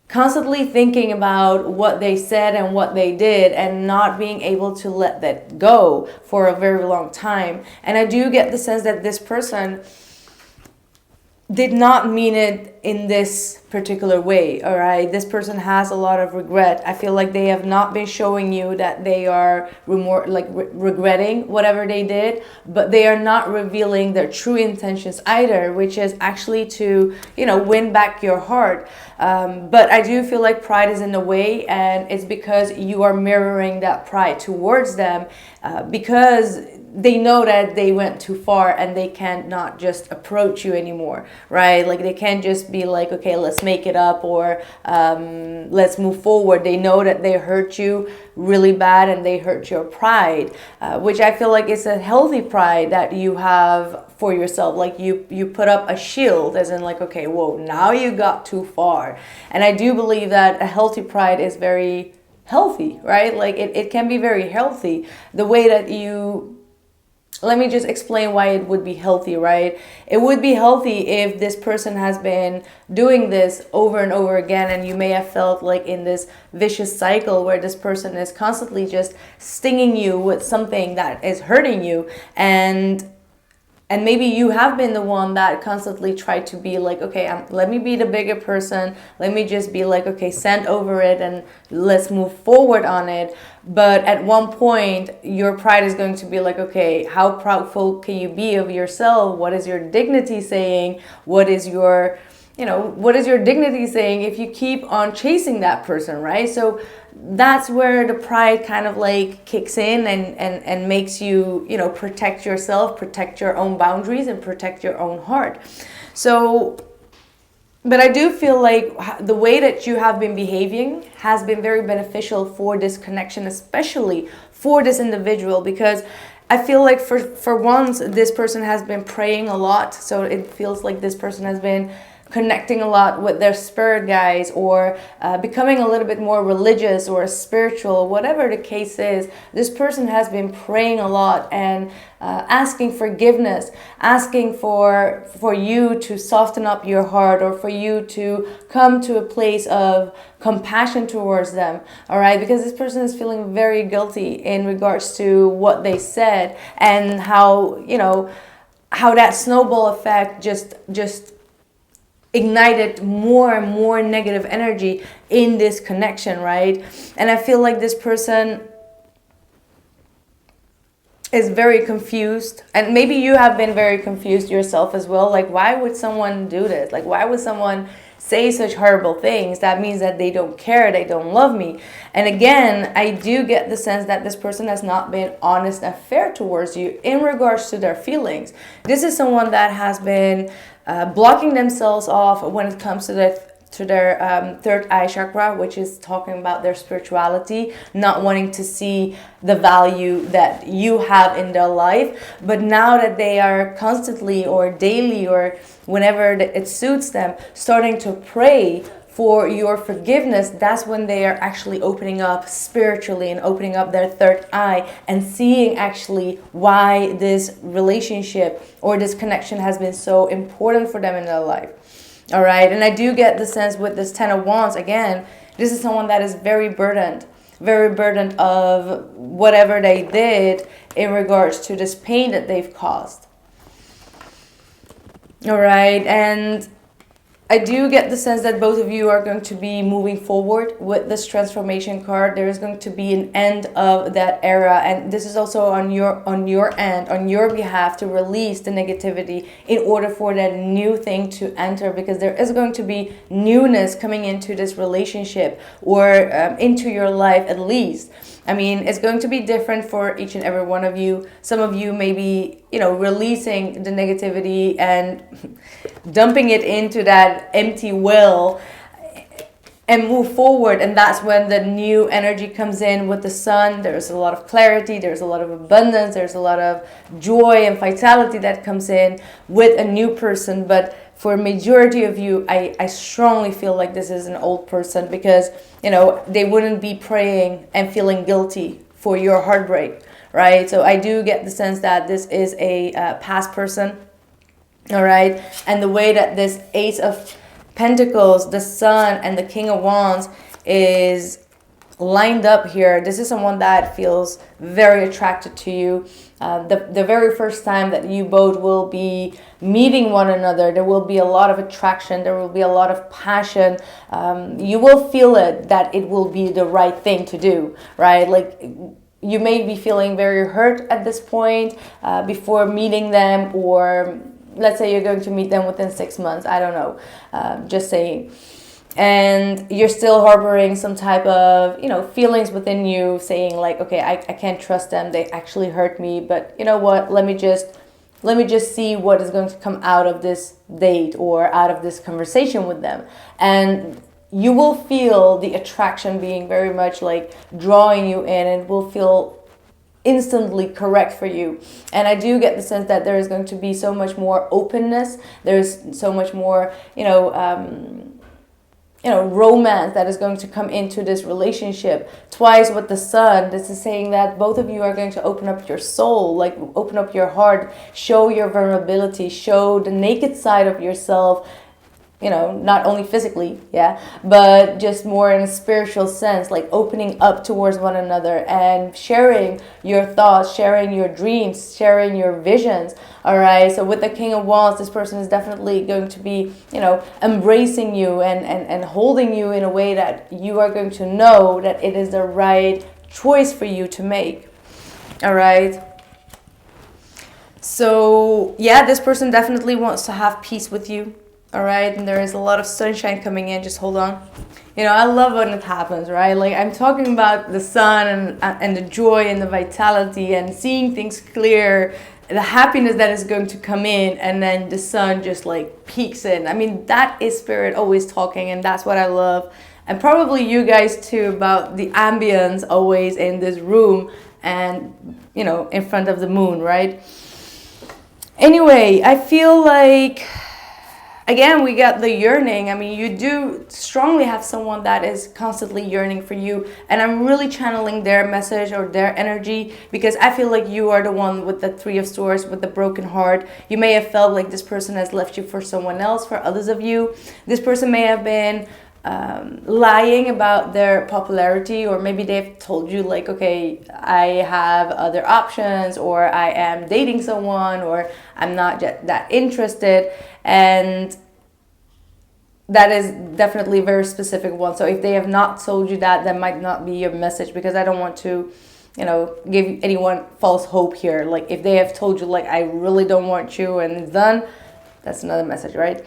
constantly thinking about what they said and what they did and not being able to let that go for a very long time. And I do get the sense that this person did not mean it in this particular way. All right, this person has a lot of regret. I feel like they have not been showing you that they are regretting whatever they did, but they are not revealing their true intentions either, which is actually to win back your heart. But I do feel like pride is in the way, and it's because you are mirroring that pride towards them, because they know that they went too far and they can't not just approach you anymore, right? Like they can't just be like, okay, let's make it up, or let's move forward. They know that they hurt you really bad and they hurt your pride, which I feel like it's a healthy pride that you have for yourself. Like you put up a shield, as in like, okay, whoa, now you got too far. And I do believe that a healthy pride is very healthy, right? Like it can be very healthy. The way that let me just explain why it would be healthy, right? It would be healthy if this person has been doing this over and over again, and you may have felt like in this vicious cycle where this person is constantly just stinging you with something that is hurting you, and maybe you have been the one that constantly tried to be like, okay, let me be the bigger person. Let me just be like, okay, send over it and let's move forward on it. But at one point, your pride is going to be like, okay, how proudful can you be of yourself? What is your dignity saying? What is your dignity saying if you keep on chasing that person, right? So that's where the pride kind of like kicks in and makes you, protect yourself, protect your own boundaries, and protect your own heart. So, but I do feel like the way that you have been behaving has been very beneficial for this connection, especially for this individual, because I feel like for once, this person has been praying a lot. So it feels like this person has been connecting a lot with their spirit guides, or becoming a little bit more religious or spiritual, whatever the case is. This person has been praying a lot and asking forgiveness, asking for you to soften up your heart, or for you to come to a place of compassion towards them. All right, because this person is feeling very guilty in regards to what they said, and how that snowball effect just ignited more and more negative energy in this connection, right? And I feel like this person is very confused, and maybe you have been very confused yourself as well. Like, why would someone do this? Like, why would someone say such horrible things? That means that they don't care, they don't love me. And again, I do get the sense that this person has not been honest and fair towards you in regards to their feelings. This is someone that has been blocking themselves off when it comes to their third eye chakra, which is talking about their spirituality, not wanting to see the value that you have in their life. But now that they are constantly or daily or whenever it suits them starting to pray for your forgiveness, that's when they are actually opening up spiritually and opening up their third eye and seeing actually why this relationship or this connection has been so important for them in their life. All right, and I do get the sense with this Ten of Wands, again, this is someone that is very burdened of whatever they did in regards to this pain that they've caused. All right, and I do get the sense that both of you are going to be moving forward with this transformation card. There is going to be an end of that era, and this is also on your end, on your behalf, to release the negativity in order for that new thing to enter, because there is going to be newness coming into this relationship, or into your life at least. I mean, it's going to be different for each and every one of you. Some of you may be, releasing the negativity and dumping it into that empty well and move forward. And that's when the new energy comes in with the sun. There's a lot of clarity. There's a lot of abundance. There's a lot of joy and vitality that comes in with a new person. But for a majority of you, I strongly feel like this is an old person, because, they wouldn't be praying and feeling guilty for your heartbreak, right? So I do get the sense that this is a past person, all right? And the way that this Ace of Pentacles, the Sun, and the King of Wands is lined up here, this is someone that feels very attracted to you. The very first time that you both will be meeting one another, there will be a lot of attraction, there will be a lot of passion. You will feel it, that it will be the right thing to do, right? Like, you may be feeling very hurt at this point before meeting them, or let's say you're going to meet them within 6 months, I don't know, just saying. And you're still harboring some type of, feelings within you, saying like, okay, I can't trust them. They actually hurt me. But you know what? Let me just see what is going to come out of this date or out of this conversation with them. And you will feel the attraction being very much like drawing you in, and will feel instantly correct for you. And I do get the sense that there is going to be so much more openness. There's so much more, romance that is going to come into this relationship. Twice with the Sun, this is saying that both of you are going to open up your soul, like open up your heart, show your vulnerability, show the naked side of yourself, not only physically, but just more in a spiritual sense, like opening up towards one another and sharing your thoughts, sharing your dreams, sharing your visions. All right. So with the King of Wands, this person is definitely going to be, embracing you and holding you in a way that you are going to know that it is the right choice for you to make. All right. So this person definitely wants to have peace with you. All right, and there is a lot of sunshine coming in. Just hold on. I love when it happens, right? Like, I'm talking about the sun and the joy and the vitality and seeing things clear, the happiness that is going to come in, and then the sun just like peeks in. I mean, that is spirit always talking, and that's what I love. And probably you guys too, about the ambience always in this room and, in front of the moon, right? Anyway, I feel like, again, we got the yearning. I mean, you do strongly have someone that is constantly yearning for you. And I'm really channeling their message or their energy, because I feel like you are the one with the Three of Swords, with the broken heart. You may have felt like this person has left you for someone else. For others of you, this person may have been lying about their popularity, or maybe they've told you like, okay, I have other options, or I am dating someone, or I'm not that interested. And that is definitely a very specific one. So if they have not told you that, that might not be your message, because I don't want to, give anyone false hope here. Like, if they have told you like, I really don't want you, and it's done, that's another message, right?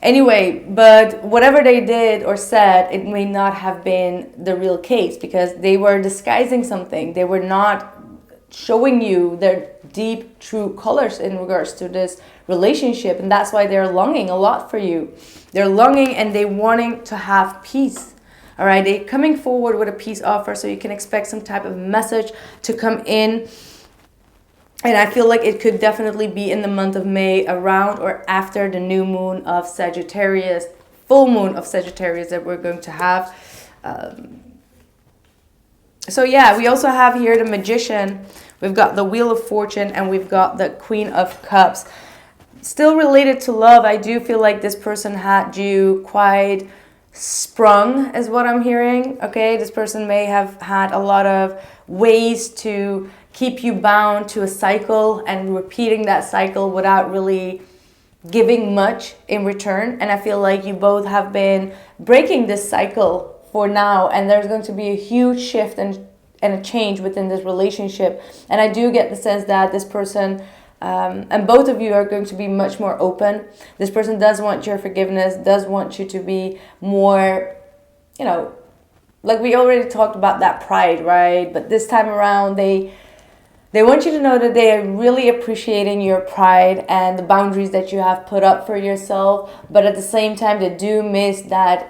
Anyway, but whatever they did or said, it may not have been the real case, because they were disguising something. They were not showing you their deep, true colors in regards to this relationship. And that's why they're longing a lot for you. They're longing and they wanting to have peace. All right, they're coming forward with a peace offer, so you can expect some type of message to come in. And I feel like it could definitely be in the month of May, around or after the new moon of Sagittarius, full moon of Sagittarius that we're going to have. So we also have here the Magician. We've got the Wheel of Fortune, and we've got the Queen of Cups. Still related to love, I do feel like this person had you quite sprung, is what I'm hearing. Okay, this person may have had a lot of ways to keep you bound to a cycle and repeating that cycle without really giving much in return. And I feel like you both have been breaking this cycle for now, and there's going to be a huge shift and a change within this relationship. And I do get the sense that this person, and both of you, are going to be much more open. This person does want your forgiveness, does want you to be more, you know, like we already talked about that pride, right? But this time around, they want you to know that they are really appreciating your pride and the boundaries that you have put up for yourself. But at the same time, they do miss that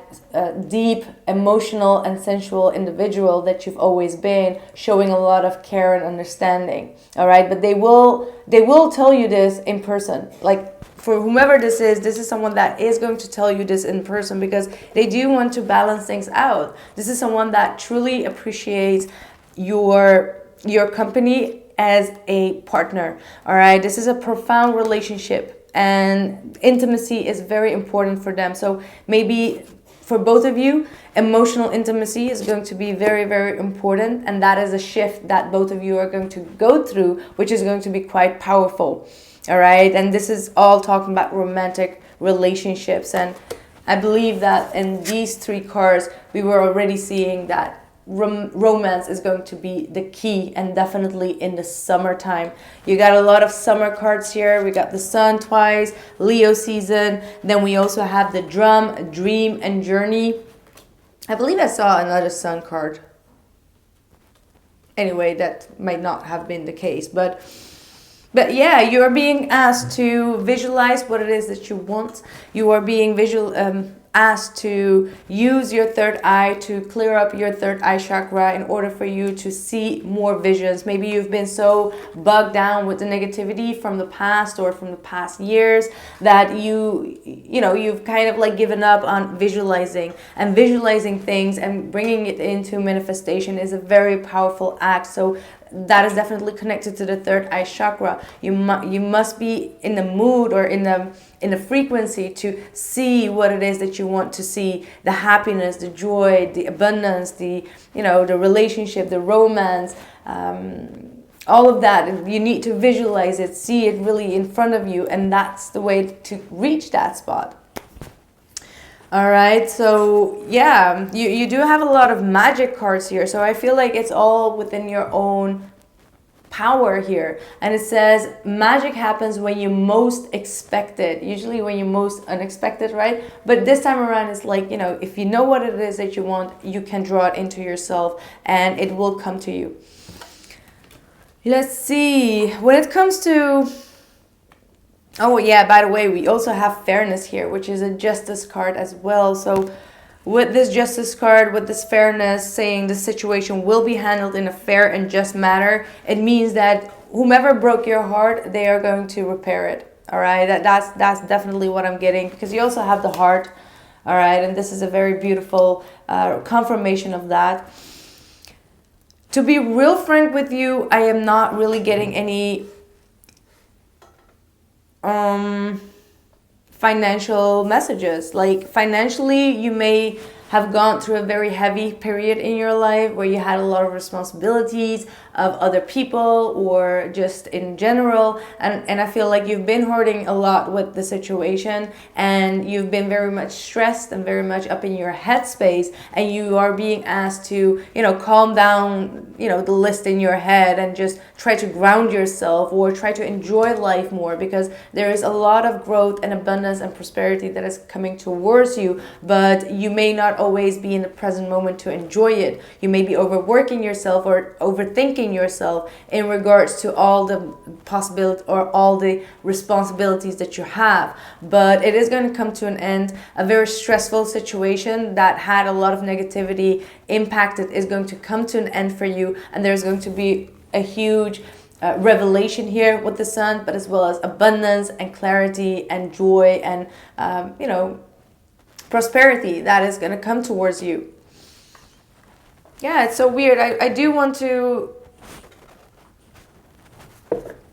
deep, emotional and sensual individual that you've always been, showing a lot of care and understanding. All right, but they will tell you this in person. Like, for whomever this is someone that is going to tell you this in person, because they do want to balance things out. This is someone that truly appreciates your company as a partner. All right, this is a profound relationship, and intimacy is very important for them. So maybe for both of you, emotional intimacy is going to be very, very important, and that is a shift that both of you are going to go through, which is going to be quite powerful. All right, and this is all talking about romantic relationships, and I believe that in these three cards we were already seeing that romance is going to be the key, and definitely in the summertime. You got a lot of summer cards here. We got the sun twice, Leo season, then we also have the drum, dream and journey. I believe I saw another sun card. Anyway, that might not have been the case, but yeah, you are being asked to visualize what it is that you want. You are being asked to use your third eye, to clear up your third eye chakra in order for you to see more visions. Maybe you've been so bogged down with the negativity from the past or from the past years that you've kind of like given up on visualizing, and visualizing things and bringing it into manifestation is a very powerful act. So that is definitely connected to the third eye chakra. You must be in the mood or in the frequency to see what it is that you want to see: the happiness, the joy, the abundance, the relationship, the romance, all of that. You need to visualize it, see it really in front of you, and that's the way to reach that spot. All right, so yeah, you do have a lot of magic cards here. So I feel like it's all within your own power here. And it says magic happens when you most expect it, usually when you're most unexpected, right? But this time around, it's like, if you know what it is that you want, you can draw it into yourself and it will come to you. Let's see, when it comes to... Oh yeah, by the way, we also have fairness here, which is a justice card as well. So with this justice card, with this fairness, saying the situation will be handled in a fair and just manner, it means that whomever broke your heart, they are going to repair it. All right, that's definitely what I'm getting, because you also have the heart. All right, and this is a very beautiful confirmation of that. To be real frank with you, I am not really getting any financial messages. Like financially, you may have gone through a very heavy period in your life where you had a lot of responsibilities of other people or just in general, and I feel like you've been hurting a lot with the situation, and you've been very much stressed and very much up in your headspace, and you are being asked to calm down the list in your head and just try to ground yourself or try to enjoy life more, because there is a lot of growth and abundance and prosperity that is coming towards you, but you may not always be in the present moment to enjoy it. You may be overworking yourself or overthinking yourself in regards to all the possibilities or all the responsibilities that you have. But it is going to come to an end. A very stressful situation that had a lot of negativity impacted is going to come to an end for you, and there's going to be a huge revelation here with the sun, but as well as abundance and clarity and joy and prosperity that is going to come towards you. Yeah, it's so weird. I do want to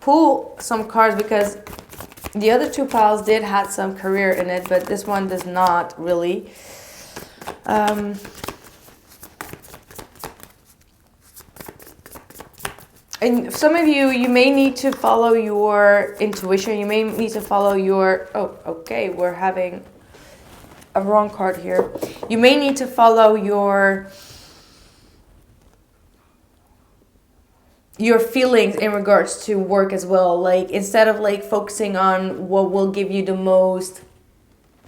pull some cards because the other two piles did have some career in it, but this one does not really. And some of you, you may need to follow your intuition. You may need to follow your... Oh, okay, we're having a wrong card here. You may need to follow your feelings in regards to work as well. Like, instead of like focusing on what will give you the most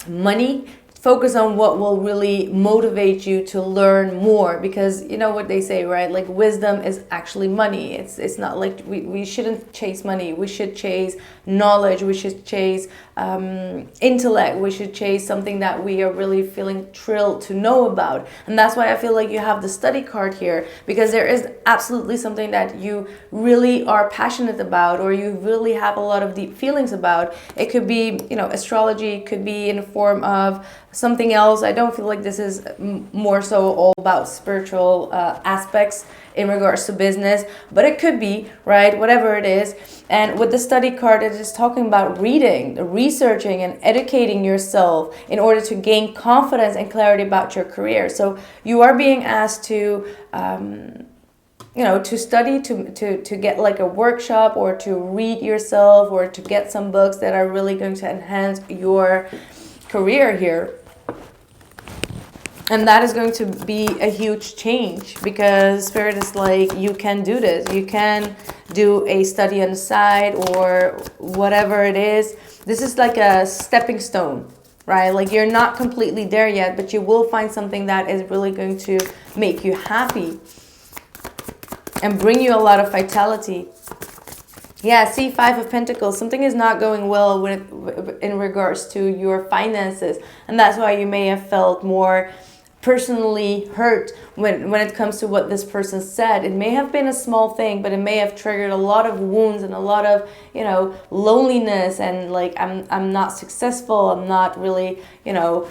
money, focus on what will really motivate you to learn more, because you know what they say, right? Like, wisdom is actually money. It's not like we shouldn't chase money. We should chase knowledge. We should chase intellect. We should chase something that we are really feeling thrilled to know about. And that's why I feel like you have the study card here, because there is absolutely something that you really are passionate about, or you really have a lot of deep feelings about. It could be, you know, astrology. It could be in the form of something else. I don't feel like this is more so all about spiritual aspects in regards to business, but it could be, right? Whatever it is. And with the study card, it is talking about reading, researching, and educating yourself in order to gain confidence and clarity about your career. So you are being asked to you know, to study, to get like a workshop, or to read yourself, or to get some books that are really going to enhance your career here. And that is going to be a huge change, because Spirit is like, you can do this. You can do a study on the side, or whatever it is. This is like a stepping stone, right? Like, you're not completely there yet, but you will find something that is really going to make you happy and bring you a lot of vitality. Yeah, see, Five of Pentacles. Something is not going well in regards to your finances. And that's why you may have felt more personally hurt when it comes to what this person said. It may have been a small thing, but it may have triggered a lot of wounds and a lot of, you know, loneliness, and like, I'm not successful. I'm not really, you know,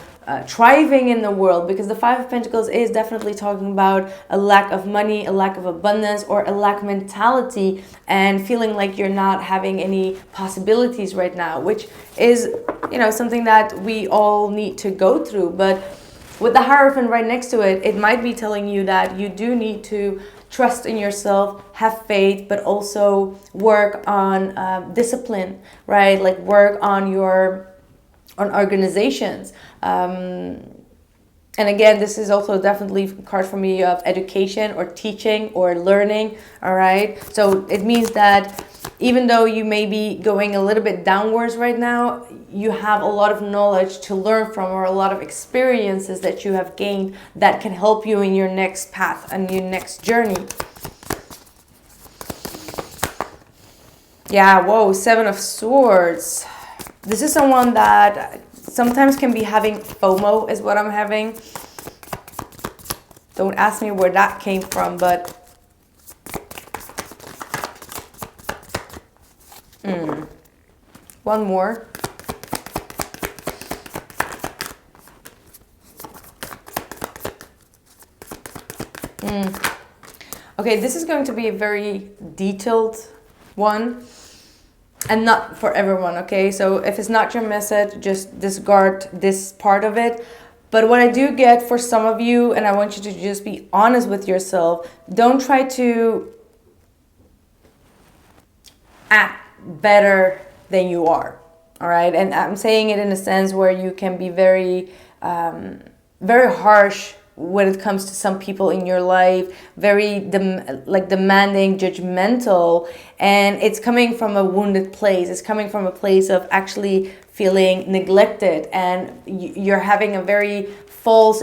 thriving in the world, because the Five of Pentacles is definitely talking about a lack of money, a lack of abundance, or a lack mentality, and feeling like you're not having any possibilities right now, which is, you know, something that we all need to go through. But with the Hierophant right next to it, it might be telling you that you do need to trust in yourself, have faith, but also work on discipline, right? Like, work on organizations. And again, this is also definitely a card for me of education, or teaching, or learning. All right. So it means that even though you may be going a little bit downwards right now, you have a lot of knowledge to learn from, or a lot of experiences that you have gained that can help you in your next path and your next journey. Yeah, whoa, Seven of Swords. This is someone that sometimes can be having FOMO, is what I'm having. Don't ask me where that came from, but one more. Okay, this is going to be a very detailed one, and not for everyone, okay? So if it's not your message, just discard this part of it. But what I do get for some of you, and I want you to just be honest with yourself, don't try to act better than you are, all right? And I'm saying it in a sense where you can be very, very harsh when it comes to some people in your life, very demanding, judgmental, and it's coming from a wounded place. It's coming from a place of actually feeling neglected, and you're having a very false,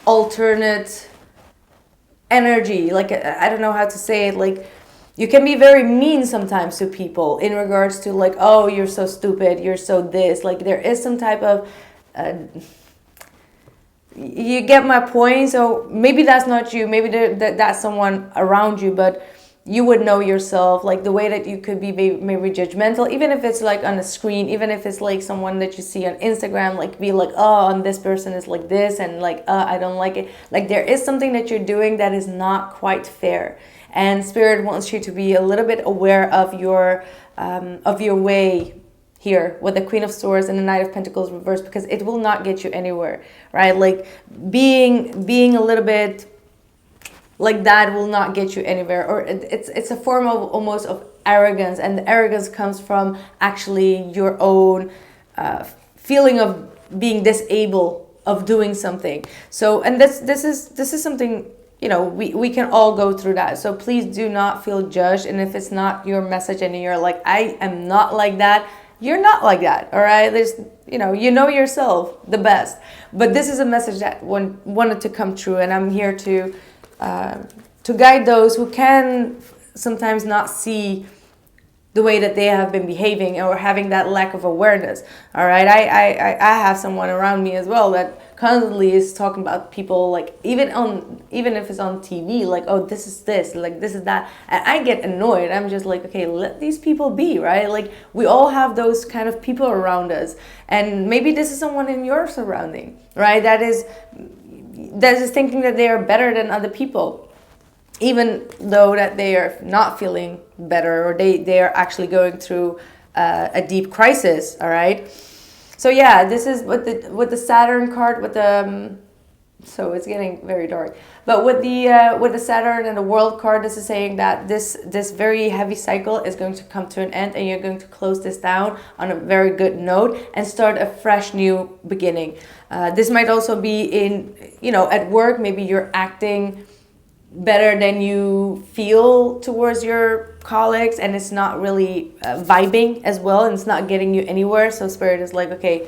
alternate energy. Like, I don't know how to say it. Like, you can be very mean sometimes to people in regards to like, oh, you're so stupid, you're so this. Like, there is some type of you get my point. So maybe that's not you, maybe that's someone around you, but you would know yourself, like the way that you could be maybe judgmental, even if it's like on a screen, even if it's like someone that you see on Instagram, like be like, oh, and this person is like this, and like, I don't like it. Like, there is something that you're doing that is not quite fair, and Spirit wants you to be a little bit aware of your way here with the Queen of Swords and the Knight of Pentacles reversed, because it will not get you anywhere, right? Like, being a little bit like that will not get you anywhere, or it's a form of almost of arrogance, and the arrogance comes from actually your own feeling of being disabled of doing something. So, and this is something, you know, we can all go through that. So please do not feel judged, and if it's not your message and you're like, I am not like that, you're not like that, all right? There's, you know yourself the best. But this is a message that wanted to come true, and I'm here to guide those who can sometimes not see the way that they have been behaving or having that lack of awareness. All right, I have someone around me as well that constantly is talking about people, like even if it's on TV, like, oh, this is this, like this is that, and I get annoyed. I'm just like, okay, let these people be, right? Like, we all have those kind of people around us, and maybe this is someone in your surrounding, right? That is thinking that they are better than other people, even though that they are not feeling better, or they are actually going through a deep crisis. All right, so yeah, this is with the Saturn card, with the so it's getting very dark, but with the Saturn and the World card, this is saying that this very heavy cycle is going to come to an end, and you're going to close this down on a very good note and start a fresh new beginning. This might also be in, at work. Maybe you're acting better than you feel towards your colleagues, and it's not really vibing as well, and it's not getting you anywhere. So Spirit is like, okay,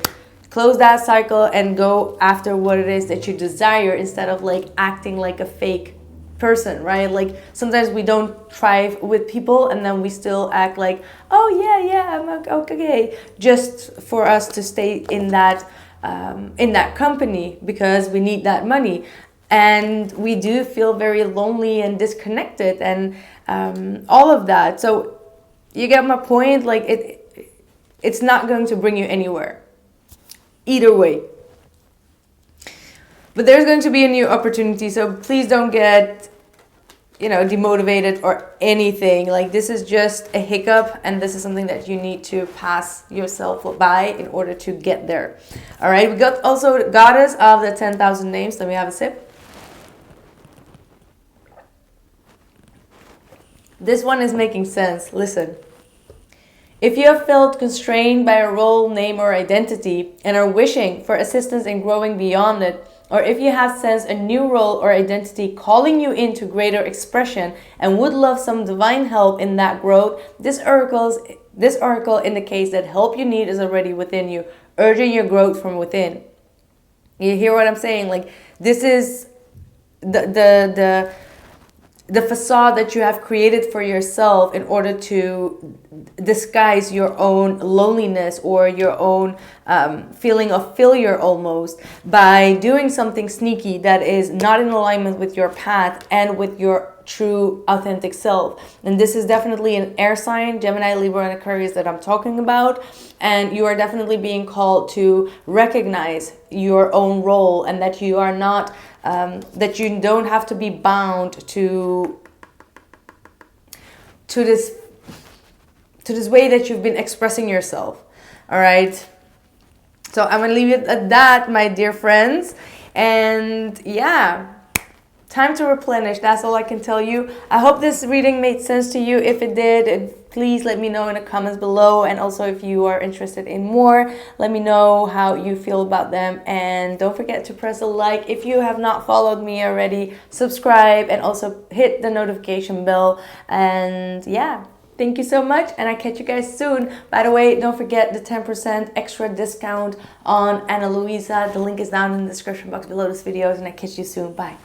close that cycle and go after what it is that you desire, instead of like acting like a fake person, right? Like, sometimes we don't thrive with people, and then we still act like, oh yeah, I'm okay, just for us to stay in that company, because we need that money. And we do feel very lonely and disconnected, and all of that. So you get my point. Like, it's not going to bring you anywhere either way. But there's going to be a new opportunity. So please don't get demotivated or anything. Like, this is just a hiccup, and this is something that you need to pass yourself by in order to get there. All right, we got also the Goddess of the 10,000 names. Let me have a sip. This one is making sense. Listen. If you have felt constrained by a role, name, or identity and are wishing for assistance in growing beyond it, or if you have sensed a new role or identity calling you into greater expression and would love some divine help in that growth, this oracle indicates that help you need is already within you, urging your growth from within. You hear what I'm saying? Like, this is the facade that you have created for yourself in order to disguise your own loneliness or your own feeling of failure, almost, by doing something sneaky that is not in alignment with your path and with your true authentic self. And this is definitely an air sign, Gemini, Libra, and Aquarius, that I'm talking about. And you are definitely being called to recognize your own role, and that you are not that you don't have to be bound to this way that you've been expressing yourself. All right, so I'm gonna leave it at that, my dear friends. And yeah, time to replenish. That's all I can tell you. I hope this reading made sense to you. If it did, please let me know in the comments below. And also, if you are interested in more, let me know how you feel about them. And don't forget to press a like. If you have not followed me already, subscribe, and also hit the notification bell. And yeah, thank you so much, and I catch you guys soon. By the way, don't forget the 10% extra discount on Ana Luisa. The link is down in the description box below this video, and I catch you soon. Bye.